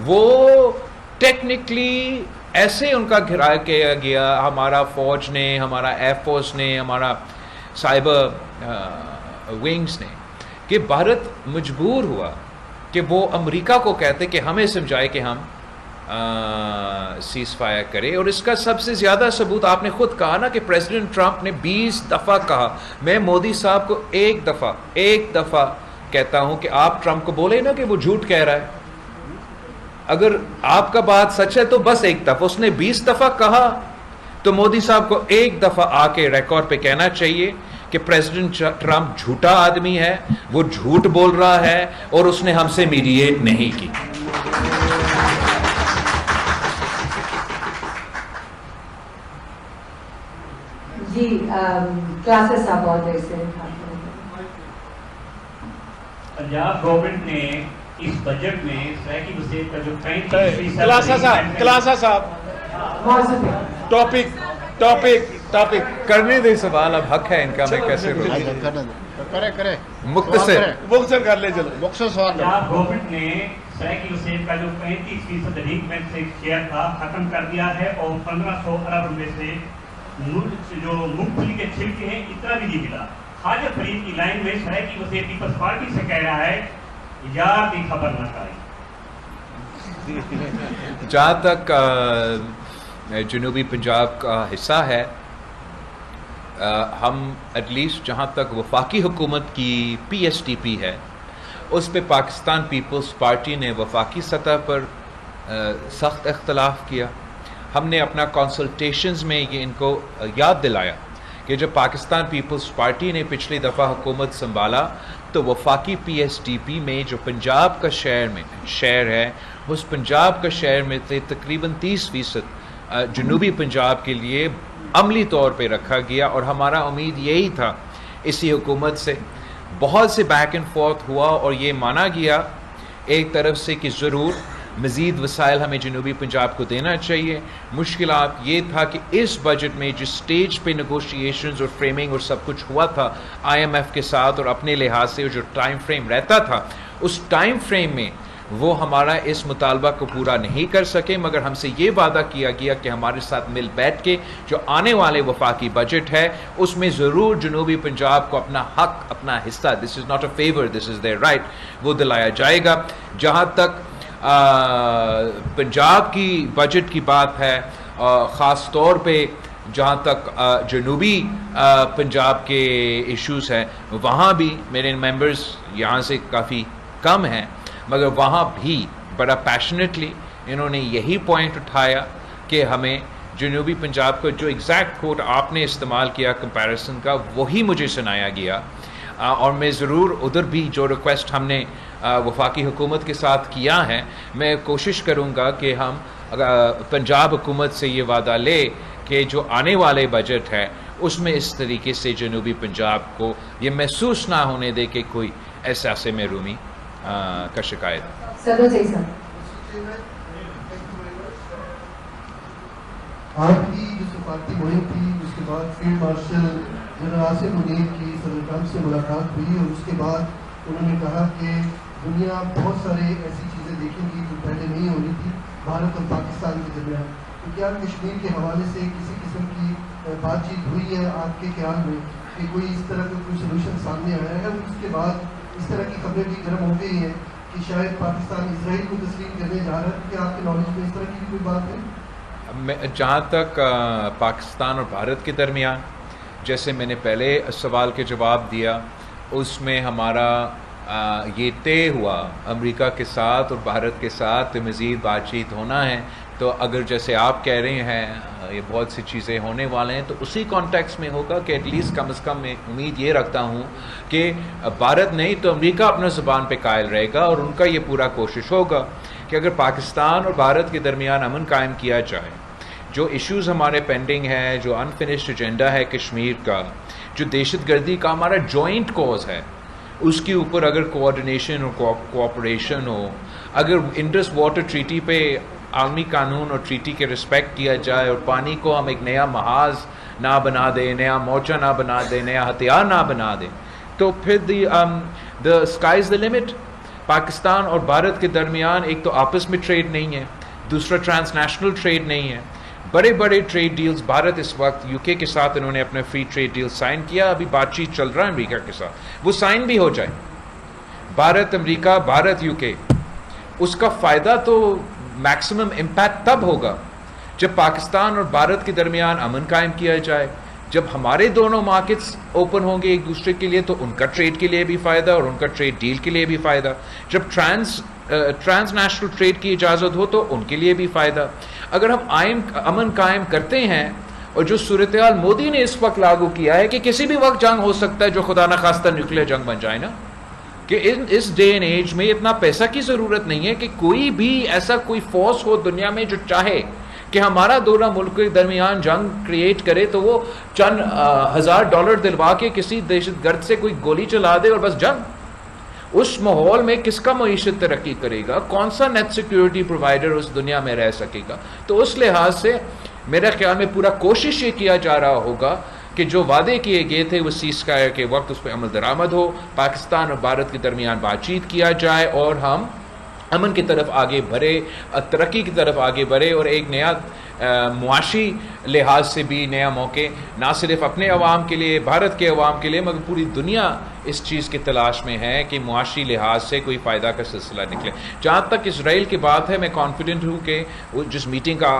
وہ ٹیکنیکلی ایسے ان کا گھرا کیا گیا، ہمارا فوج نے، ہمارا ایئر فورس نے، ہمارا سائبر ونگز نے، کہ بھارت مجبور ہوا کہ وہ امریکہ کو کہتے کہ ہمیں سمجھائے کہ ہم سیز فائر کرے. اور اس کا سب سے زیادہ ثبوت آپ نے خود کہا نا کہ پریزیڈنٹ ٹرمپ نے 20 دفعہ کہا. میں مودی صاحب کو ایک دفعہ کہتا ہوں کہ آپ ٹرمپ کو بولے نا کہ وہ جھوٹ کہہ رہا ہے. اگر آپ کا بات سچ ہے تو بس ایک دفعہ، اس نے 20 دفعہ کہا تو مودی صاحب کو ایک دفعہ آ کے ریکارڈ پہ کہنا چاہیے کہ پریزیڈنٹ ٹرمپ جھوٹا آدمی ہے، وہ جھوٹ بول رہا ہے اور اس نے ہم سے میڈیٹ نہیں کی. جی کلاسز صاحب بہت دیر سے پنجاب گورنمنٹ نے اس بجٹ میں سرائیکی وسیعت کا جو 35% کلاسا صاحب ٹاپک کرنے دے سوال، اب حق ہے ان کا، میں کیسے کرے مختصر کر لے. چلو مختصر سوال. پنجاب گورنمنٹ نے سرائیکی وسیعت کا جو 35% ریگمنٹ سے شیئر تھا ختم کر دیا ہے، اور 1500 ارب روپے سے جو مونگ پھلی کے چھلکے ہیں اتنا بھی نہیں ملا. خواجہ فرید کی لائن میں سرائیکی وسیعت پیپلز پارٹی سے کہہ رہا ہے یار کی خبر نہ کریں. جہاں تک جنوبی پنجاب کا حصہ ہے، ہم ایٹ لیسٹ جہاں تک وفاقی حکومت کی پی ایس ٹی پی ہے، اس پہ پاکستان پیپلز پارٹی نے وفاقی سطح پر سخت اختلاف کیا. ہم نے اپنا کنسلٹیشنز میں یہ ان کو یاد دلایا کہ جب پاکستان پیپلز پارٹی نے پچھلی دفعہ حکومت سنبھالا تو وفاقی پی ایس ٹی پی میں جو پنجاب کا شہر ہے، اس پنجاب کا شہر میں سے تقریباً 30% جنوبی پنجاب کے لیے عملی طور پہ رکھا گیا. اور ہمارا امید یہی تھا اسی حکومت سے. بہت سے بیک اینڈ فورتھ ہوا اور یہ مانا گیا ایک طرف سے کہ ضرور مزید وسائل ہمیں جنوبی پنجاب کو دینا چاہیے. مشکلات یہ تھا کہ اس بجٹ میں جس سٹیج پہ نیگوشیشنز اور فریمنگ اور سب کچھ ہوا تھا آئی ایم ایف کے ساتھ اور اپنے لحاظ سے جو ٹائم فریم رہتا تھا، اس ٹائم فریم میں وہ ہمارا اس مطالبہ کو پورا نہیں کر سکے، مگر ہم سے یہ وعدہ کیا گیا کہ ہمارے ساتھ مل بیٹھ کے جو آنے والے وفاقی بجٹ ہے اس میں ضرور جنوبی پنجاب کو اپنا حق، اپنا حصہ، this is not a favour, this is their right, وہ دلایا جائے گا۔ جہاں تک پنجاب کی بجٹ کی بات ہے، خاص طور پہ جہاں تک جنوبی پنجاب کے ایشوز ہیں، وہاں بھی میرے ممبرز یہاں سے کافی کم ہیں، مگر وہاں بھی بڑا پیشنیٹلی انہوں نے یہی پوائنٹ اٹھایا کہ ہمیں جنوبی پنجاب کا جو ایگزیکٹ کوٹ آپ نے استعمال کیا کمپیریسن کا، وہی مجھے سنایا گیا، اور میں ضرور ادھر بھی جو ریکویسٹ ہم نے وفاقی حکومت کے ساتھ کیا ہے، میں کوشش کروں گا کہ ہم پنجاب حکومت سے یہ وعدہ لے کہ جو آنے والے بجٹ ہے اس میں اس طریقے سے جنوبی پنجاب کو یہ محسوس نہ ہونے دے کہ کوئی احساس محرومی کا شکایت۔ صدر صحیح سر، آپ کی جو سفارتی مہم تھی، اس کے بعد field marshal general Asim Munir کی صدر ٹرمپ سے ملاقات ہوئی، اور اس کے بعد انہوں نے کہا کہ دنیا بہت سارے ایسی چیزیں دیکھیں گی جو پہلے نہیں ہونی تھی بھارت اور پاکستان کے درمیان۔ تو کیا کشمیر کے حوالے سے کسی قسم کی بات چیت ہوئی ہے آپ کے خیال میں کہ کوئی اس طرح کا کوئی سلوشن سامنے آیا ہے؟ اس کے بعد اس طرح کی خبریں بھی گرم ہو گئی ہیں کہ شاید پاکستان اسرائیل کو تسلیم کرنے جا رہا ہے، کیا آپ کے نالج میں اس طرح کی کوئی بات ہے؟ جہاں تک پاکستان اور بھارت کے درمیان، جیسے میں نے پہلے سوال کے جواب دیا، اس میں ہمارا یہ طے ہوا امریکہ کے ساتھ اور بھارت کے ساتھ مزید بات چیت ہونا ہے۔ تو اگر جیسے آپ کہہ رہے ہیں یہ بہت سی چیزیں ہونے والے ہیں، تو اسی کانٹیکس میں ہوگا کہ ایٹ لیسٹ کم از کم میں امید یہ رکھتا ہوں کہ بھارت نہیں تو امریکہ اپنا زبان پہ قائل رہے گا، اور ان کا یہ پورا کوشش ہوگا کہ اگر پاکستان اور بھارت کے درمیان امن قائم کیا جائے، جو ایشوز ہمارے پینڈنگ ہے، جو انفنشڈ ایجنڈا ہے کشمیر کا، جو دہشت گردی کا ہمارا جوائنٹ کوز ہے، اس کے اوپر اگر کوآرڈینیشن اور کوآپریشن ہو، اگر انڈس واٹر ٹریٹی پہ عالمی قانون اور ٹریٹی کے رسپیکٹ کیا جائے، اور پانی کو ہم ایک نیا محاذ نہ بنا دیں، نیا موچہ نہ بنا دیں، نیا ہتھیار نہ بنا دیں، تو پھر the sky is the limit۔ Pakistan اور بھارت کے درمیان ایک تو آپس میں ٹریڈ نہیں ہے، دوسرا ٹرانس نیشنل ٹریڈ نہیں ہے، بڑے بڑے ٹریڈ ڈیلز بھارت اس وقت یو کے کے ساتھ انہوں نے اپنے فری ٹریڈ ڈیل سائن کیا، ابھی بات چیت چل رہا ہے امریکہ کے ساتھ، وہ سائن بھی ہو جائے، بھارت امریکہ، بھارت یو کے، اس کا فائدہ تو میکسیمم امپیکٹ تب ہوگا جب پاکستان اور بھارت کے درمیان امن قائم کیا جائے، جب ہمارے دونوں مارکیٹس اوپن ہوں گے ایک دوسرے کے لیے، تو ان کا ٹریڈ کے لیے بھی فائدہ اور ان کا ٹریڈ ڈیل کے لیے بھی فائدہ، جب ٹرانس نیشنل ٹریڈ کی اجازت ہو تو ان کے لیے بھی فائدہ۔ اگر ہم امن قائم کرتے ہیں، اور جو صورتحال مودی نے اس وقت لاگو کیا ہے کہ کسی بھی وقت جنگ ہو سکتا ہے، جو خدا نخواستہ نیوکلیئر جنگ بن جائے نا، کہ اس ڈے اینڈ ایج میں اتنا پیسہ کی ضرورت نہیں ہے کہ کوئی بھی ایسا کوئی فورس ہو دنیا میں جو چاہے کہ ہمارا دونوں ملک کے درمیان جنگ کریٹ کرے، تو وہ چند $1000 دلوا کے کسی دہشت گرد سے کوئی گولی چلا دے اور بس جنگ۔ اس ماحول میں کس کا معیشت ترقی کرے گا، کون سا نیٹ سیکیورٹی پرووائڈر اس دنیا میں رہ سکے گا؟ تو اس لحاظ سے میرے خیال میں پورا کوشش یہ کیا جا رہا ہوگا کہ جو وعدے کیے گئے تھے وہ سیز فائر کے وقت اس پہ عمل درآمد ہو، پاکستان اور بھارت کے درمیان بات چیت کیا جائے، اور ہم امن کی طرف آگے بڑھے، ترقی کی طرف آگے بڑھے، اور ایک نیا معاشی لحاظ سے بھی نیا موقع نہ صرف اپنے عوام کے لیے، بھارت کے عوام کے لیے، مگر پوری دنیا اس چیز کی تلاش میں ہے کہ معاشی لحاظ سے کوئی فائدہ کا سلسلہ نکلے۔ جہاں تک اسرائیل کی بات ہے، میں کانفیڈنٹ ہوں کہ جس میٹنگ کا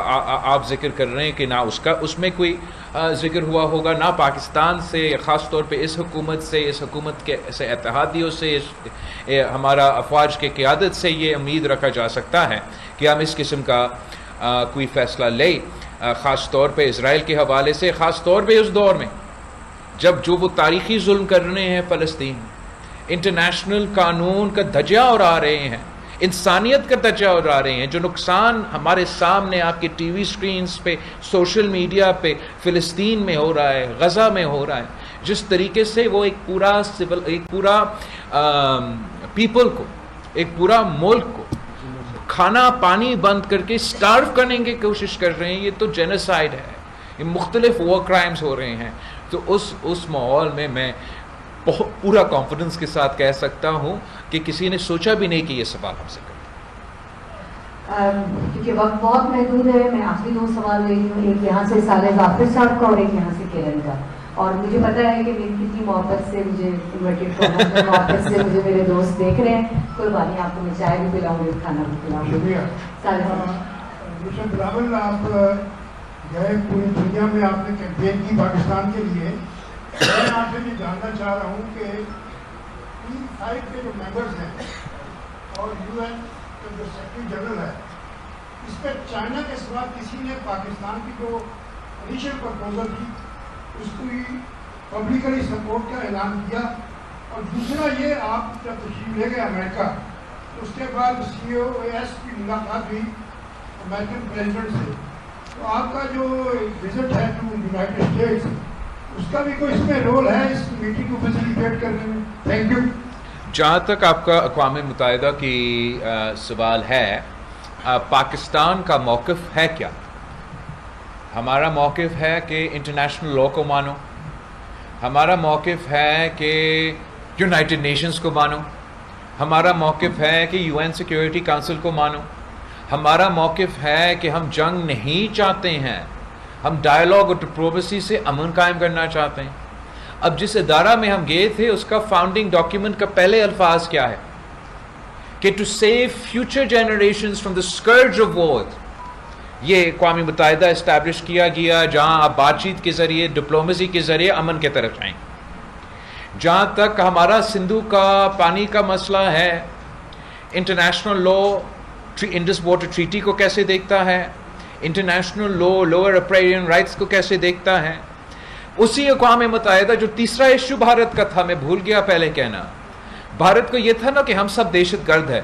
آپ ذکر کر رہے ہیں کہ نہ اس میں کوئی ذکر ہوا ہوگا، نہ پاکستان سے، خاص طور پہ اس حکومت کے سے اتحادیوں سے، ہمارا افواج کے قیادت سے یہ امید رکھا جا سکتا ہے کہ ہم اس قسم کا کوئی فیصلہ لے، خاص طور پہ اسرائیل کے حوالے سے، خاص طور پہ اس دور میں جب جو وہ تاریخی ظلم کر رہے ہیں فلسطین، انٹرنیشنل قانون کا دھجا اڑا رہے ہیں، انسانیت کا دھجا اڑا رہے ہیں، جو نقصان ہمارے سامنے آپ کے ٹی وی سکرینز پہ، سوشل میڈیا پہ فلسطین میں ہو رہا ہے، غزہ میں ہو رہا ہے، جس طریقے سے وہ ایک پورا پیپل کو، ایک پورا ملک کو کھانا پانی بند کر کے سٹارو کرنے کی کوشش کر رہے ہیں، یہ تو جینوسائیڈ ہے، یہ مختلف وار کرائمز ہو رہے ہیں۔ تو اس ماحول میں پورا کانفیڈنس کے ساتھ کہہ سکتا ہوں کہ کسی نے سوچا بھی نہیں کہ یہ سوال ہم سے کرے۔ کیونکہ وقت بہت محدود ہے، میں آخری 2 سوال لے رہی ہوں، ایک یہاں سے صالح ظافر صاحب کا اور ایک یہاں سے کرن کا. اور مجھے پتہ ہے کہ میری کتنی محبت سے مجھے انویٹڈ کرنا، محبت سے مجھے میرے دوست دیکھ رہے ہیں. قربانی، آپ کو میں چائے بھی پلاؤں گی، کھانا بھی پلاؤں گی. شکریہ. صالح صاحب. مشرف بلاول، آپ گئے پوری دنیا میں، آپ نے کیمپین کی پاکستان کے لیے. میں آپ سے یہ جاننا چاہ رہا ہوں کہ P5 کے جو ممبرز ہیں اور UN کا جو سیکرٹری جنرل ہے، اس پہ چائنا کے سوا کسی نے پاکستان کی جو انیشیل پرپوزل تھی اس کو پبلکلی سپورٹ کا اعلان کیا؟ اور دوسرا یہ، آپ جب تشریف لے گئے امریکہ، اس کے بعد COAS کی ملاقات ہوئی امریکن پریزیڈنٹ سے، تو آپ کا جو وزٹ ہے ٹو یونائٹڈ اسٹیٹس، اس کا بھی کوئی اس میں رول ہے اس میٹنگ کو فیسیلیٹیٹ کرنے میں؟ Thank you. جہاں تک آپ کا اقوام متحدہ کی سوال ہے، پاکستان کا موقف ہے کیا؟ ہمارا موقف ہے کہ انٹرنیشنل لاء کو مانو، ہمارا موقف ہے کہ یونائٹڈ نیشنز کو مانو، ہمارا موقف ہے کہ UN سیکیورٹی کونسل کو مانو، ہمارا موقف ہے کہ ہم جنگ نہیں چاہتے ہیں، ہم ڈائیلاگ اور ڈپلومیسی سے امن قائم کرنا چاہتے ہیں. اب جس ادارہ میں ہم گئے تھے اس کا فاؤنڈنگ ڈاکیومنٹ کا پہلے الفاظ کیا ہے کہ to save future generations from the scourge of war. یہ اقوام متحدہ اسٹیبلش کیا گیا جہاں آپ بات چیت کے ذریعے، ڈپلومیسی کے ذریعے امن کے طرف جائیں. جہاں تک ہمارا سندھو کا پانی کا مسئلہ ہے، international law Indus water treaty کو کیسے دیکھتا ہے، انٹرنیشنل لاء لوور اپریرین رائٹس کو کیسے دیکھتا ہے. اسی اقوام متحدہ جو تیسرا ایشو بھارت کا تھا، میں بھول گیا پہلے کہنا، بھارت کو یہ تھا نا کہ ہم سب دہشت گرد ہے،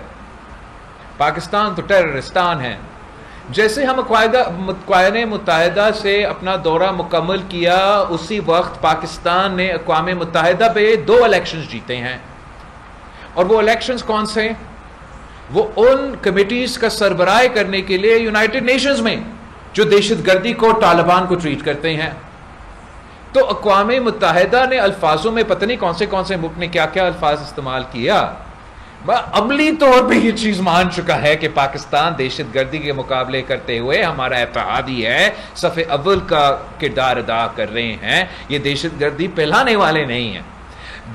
پاکستان تو ٹیررستان ہے. جیسے ہم اقوام متحدہ سے اپنا دورہ مکمل کیا، اسی وقت پاکستان نے اقوام متحدہ پہ 2 الیکشنز جیتے ہیں. اور وہ الیکشنز کون سے؟ وہ ان کمیٹیز کا سربراہ کرنے کے لیے یونائٹڈ نیشنز میں جو دہشت گردی کو، طالبان کو ٹریٹ کرتے ہیں. تو اقوام متحدہ نے الفاظوں میں پتہ نہیں کون سے ملک نے کیا کیا الفاظ استعمال کیا، عملی طور پہ یہ چیز مان چکا ہے کہ پاکستان دہشت گردی کے مقابلے کرتے ہوئے ہمارا اتحادی ہے، صف اول کا کردار ادا کر رہے ہیں، یہ دہشت گردی پھیلانے والے نہیں ہیں.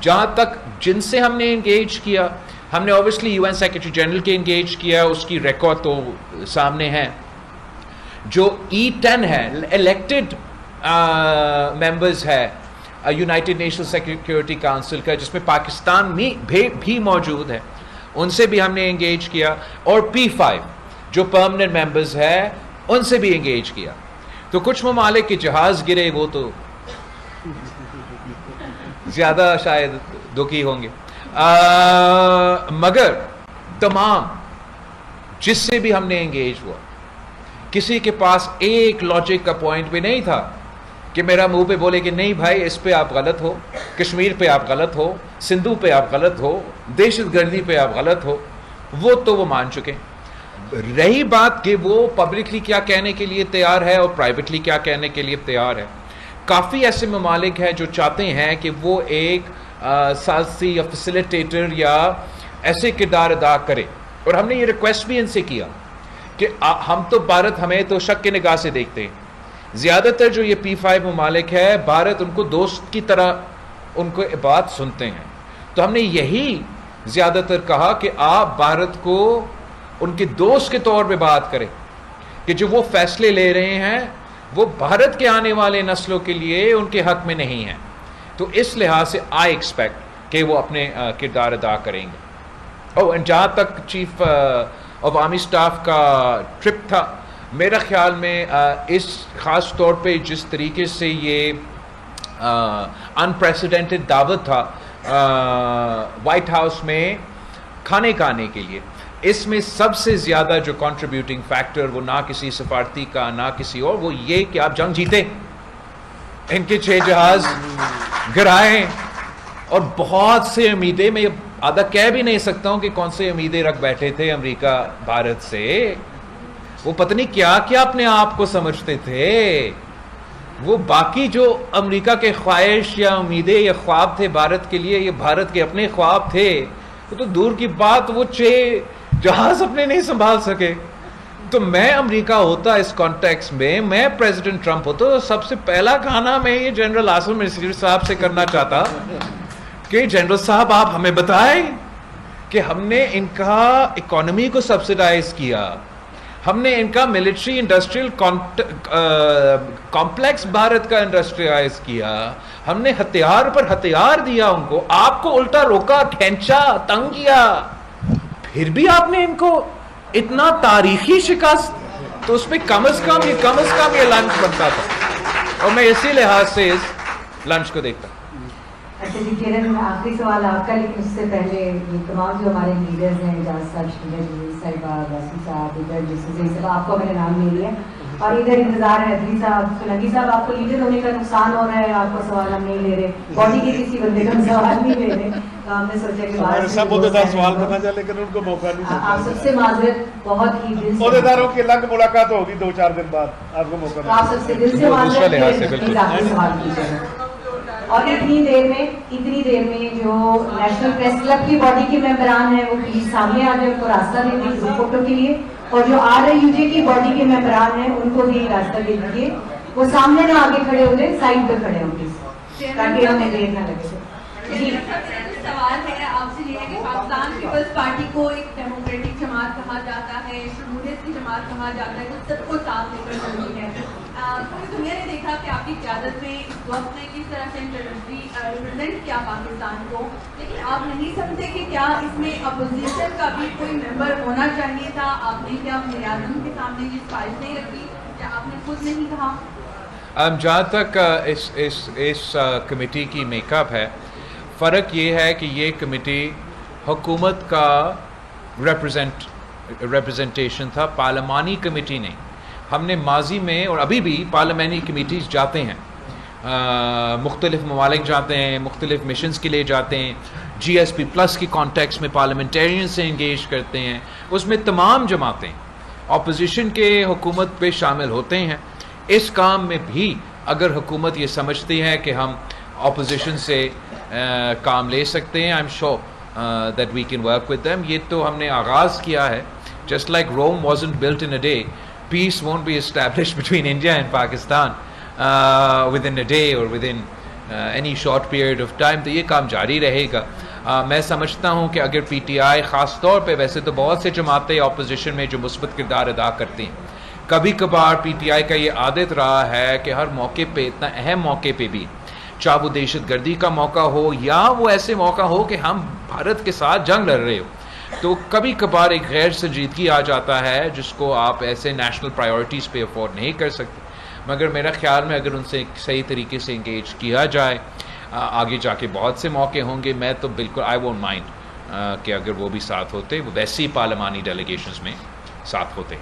جہاں تک جن سے ہم نے انگیج کیا، ہم نے اوبیسلی UN سیکرٹری جنرل کے انگیج کیا، اس کی ریکارڈ تو سامنے ہے. جو E10 ہے، الیکٹڈ ممبرز ہے یونائٹڈ نیشنل سیکیورٹی کونسل کا، جس میں پاکستان بھی موجود ہے، ان سے بھی ہم نے انگیج کیا. اور P5 جو پرماننٹ ممبرز ہے ان سے بھی انگیج کیا. تو کچھ ممالک کے جہاز گرے، وہ تو زیادہ شاید دکھی ہوں گے، مگر تمام جس سے بھی ہم نے انگیج ہوا، کسی کے پاس ایک لاجک کا پوائنٹ بھی نہیں تھا کہ میرا منہ پہ بولے کہ نہیں بھائی اس پہ آپ غلط ہو، کشمیر پہ آپ غلط ہو، سندھو پہ آپ غلط ہو، دہشت گردی پہ آپ غلط ہو. وہ تو وہ مان چکے. رہی بات کہ وہ پبلکلی کیا کہنے کے لیے تیار ہے اور پرائیویٹلی کیا کہنے کے لیے تیار ہے، کافی ایسے ممالک ہیں جو چاہتے ہیں کہ وہ ایک سازی یا فیسیلیٹیٹر یا ایسے کردار ادا کرے. اور ہم نے یہ ریکویسٹ بھی ان سے کیا کہ ہم تو بھارت، ہمیں تو شک کی نگاہ سے دیکھتے ہیں. زیادہ تر جو یہ P5 ممالک ہے، بھارت ان کو دوست کی طرح ان کو بات سنتے ہیں. تو ہم نے یہی زیادہ تر کہا کہ آپ بھارت کو ان کے دوست کے طور پہ بات کریں کہ جو وہ فیصلے لے رہے ہیں وہ بھارت کے آنے والے نسلوں کے لیے ان کے حق میں نہیں ہیں. تو اس لحاظ سے آئی ایکسپیکٹ کہ وہ اپنے کردار ادا کریں گے. جہاں تک چیف عوامی سٹاف کا ٹرپ تھا، میرا خیال میں اس خاص طور پہ جس طریقے سے یہ انپریسیڈنٹڈ دعوت تھا وائٹ ہاؤس میں کھانے کے لیے، اس میں سب سے زیادہ جو کنٹریبیوٹنگ فیکٹر وہ نہ کسی سفارتی کا نہ کسی اور، وہ یہ کہ آپ جنگ جیتے، ان کے 6 جہاز گرائے اور بہت سے امیدیں، میں آدھا کہہ بھی نہیں سکتا ہوں کہ کون سے امیدیں رکھ بیٹھے تھے امریکہ بھارت سے. وہ پتہ نہیں کیا کیا اپنے آپ کو سمجھتے تھے. وہ باقی جو امریکہ کے خواہش یا امیدیں یا خواب تھے بھارت کے لیے، یہ بھارت کے اپنے خواب تھے. وہ تو دور کی بات، وہ 6 جہاز اپنے نہیں سنبھال سکے. تو میں امریکہ ہوتا اس کانٹیکس میں پریزیڈنٹ ٹرمپ ہوتا تو سب سے پہلا کھانا میں یہ جنرل عاصم منصور صاحب سے کرنا چاہتا کہ جنرل صاحب آپ ہمیں بتائیں کہ ہم نے ان کا اکانومی کو سبسڈائز کیا, ہم نے ان کا ملٹری انڈسٹریل کمپلیکس بھارت کا انڈسٹریلائز کیا, ہم نے ہتھیار پر ہتھیار دیا ان کو, آپ کو الٹا روکا, کھینچا, تنگ کیا, پھر بھی آپ نے ان کو اتنا تاریخی شکست. تو اس میں کم از کم یہ لنچ بنتا تھا, اور میں اسی لحاظ سے اس لنچ کو دیکھتا. اچھا جی کرن, آخری سوال آپ کا, لیکن اس سے پہلے یہ تمام جو ہمارے لیڈرز ہیں, اعجاز صاحب, شریف صاحبہ, واسم صاحب, ادھر جیسے آپ کو میں نے نام لے لیا, اور ادھر انتظار ہے ادری صاحب, سلنگی صاحب, آپ کو لیڈر ہونے کا نقصان ہو رہا ہے, آپ کو سوال ہم نہیں لے رہے, باڈی کے کسی بندے کا ہم سوال نہیں لے رہے, تو ہم نے سوچا کہ سوال کرنا چاہے لیکن ان کو موقع نہیں. آپ سب سے معذرت, بہت ہی دل سے عہدیداروں کی الگ ملاقات ہوگی 2-4 دن بعد, آپ کو موقع آپ سب سے دل سے معذرت سوال کیجیے. اور اتنی دیر میں جو نیشنل پریس کلب کی باڈی کے ممبران ہیں وہ پلیز سامنے آ جائے, ان کو راستہ دے دیجیے گروپ فوٹو کے لیے, اور جو RIUJ کی باڈی کے ممبران ہیں ان کو بھی راستہ دے دیجیے, وہ سامنے نہ آگے کھڑے ہو جائے, سائڈ پہ کھڑے ہوں پلیز, تاکہ ہمیں دیر نہ لگے. جی سوال ہے آپ سے یہ ہے کہ پاکستان پیپلز پارٹی کو ایک ڈیموکریٹک جماعت کہا جاتا ہے, شمولیت کی جماعت کہا جاتا ہے, جو سب کو ساتھ لے کر چلتی ہے. پوری دنیا نے دیکھا کہ آپ کی قیادت میں اس وقت نے کس طرح سے ریپرزینٹ کیا پاکستان کو, لیکن آپ نہیں سمجھتے کہ کیا اس میں اپوزیشن کا بھی کوئی ممبر ہونا چاہیے تھا؟ آپ نے کیا وزیر اعظم کے سامنے یہ سفارش نہیں رکھی, کیا آپ نے خود نہیں کہا؟ جہاں تک اس کمیٹی کی میک اپ ہے, فرق یہ ہے کہ یہ کمیٹی حکومت کا ریپرزنٹیشن تھا, پارلیمانی کمیٹی نہیں. ہم نے ماضی میں اور ابھی بھی پارلیمانی کمیٹیز جاتے ہیں, مختلف ممالک جاتے ہیں, مختلف مشنز کے لیے جاتے ہیں, GSP+ کی کانٹیکس میں پارلیمنٹیرین سے انگیج کرتے ہیں, اس میں تمام جماعتیں اپوزیشن کے حکومت پہ شامل ہوتے ہیں. اس کام میں بھی اگر حکومت یہ سمجھتی ہے کہ ہم اپوزیشن سے کام لے سکتے ہیں, I'm sure that we can work with them. یہ تو ہم نے آغاز کیا ہے, just like Rome wasn't built in a day, peace won't be established between India and Pakistan within a day or within any short period of time. تو یہ کام جاری رہے گا. میں سمجھتا ہوں کہ اگر PTI خاص طور پہ, ویسے تو بہت سے جماعتیں اپوزیشن میں جو مثبت کردار ادا کرتی ہیں, کبھی کبھار PTI کا یہ عادت رہا ہے کہ ہر موقع پہ, اتنا اہم موقع پہ بھی, چاہے وہ دہشت گردی کا موقع ہو یا وہ ایسے موقع ہو کہ ہم بھارت کے ساتھ جنگ لڑ رہے ہو, تو کبھی کبھار ایک غیر سنجیدگی آ جاتا ہے جس کو آپ ایسے نیشنل پرائیورٹیز پہ افورڈ نہیں کر سکتے. مگر میرا خیال میں اگر ان سے صحیح طریقے سے انگیج کیا جائے, آگے جا کے بہت سے موقع ہوں گے. میں تو بالکل آئی وونٹ مائنڈ کہ اگر وہ بھی ساتھ ہوتے, وہ ویسی پارلیمانی ڈیلیگیشنز میں ساتھ ہوتے.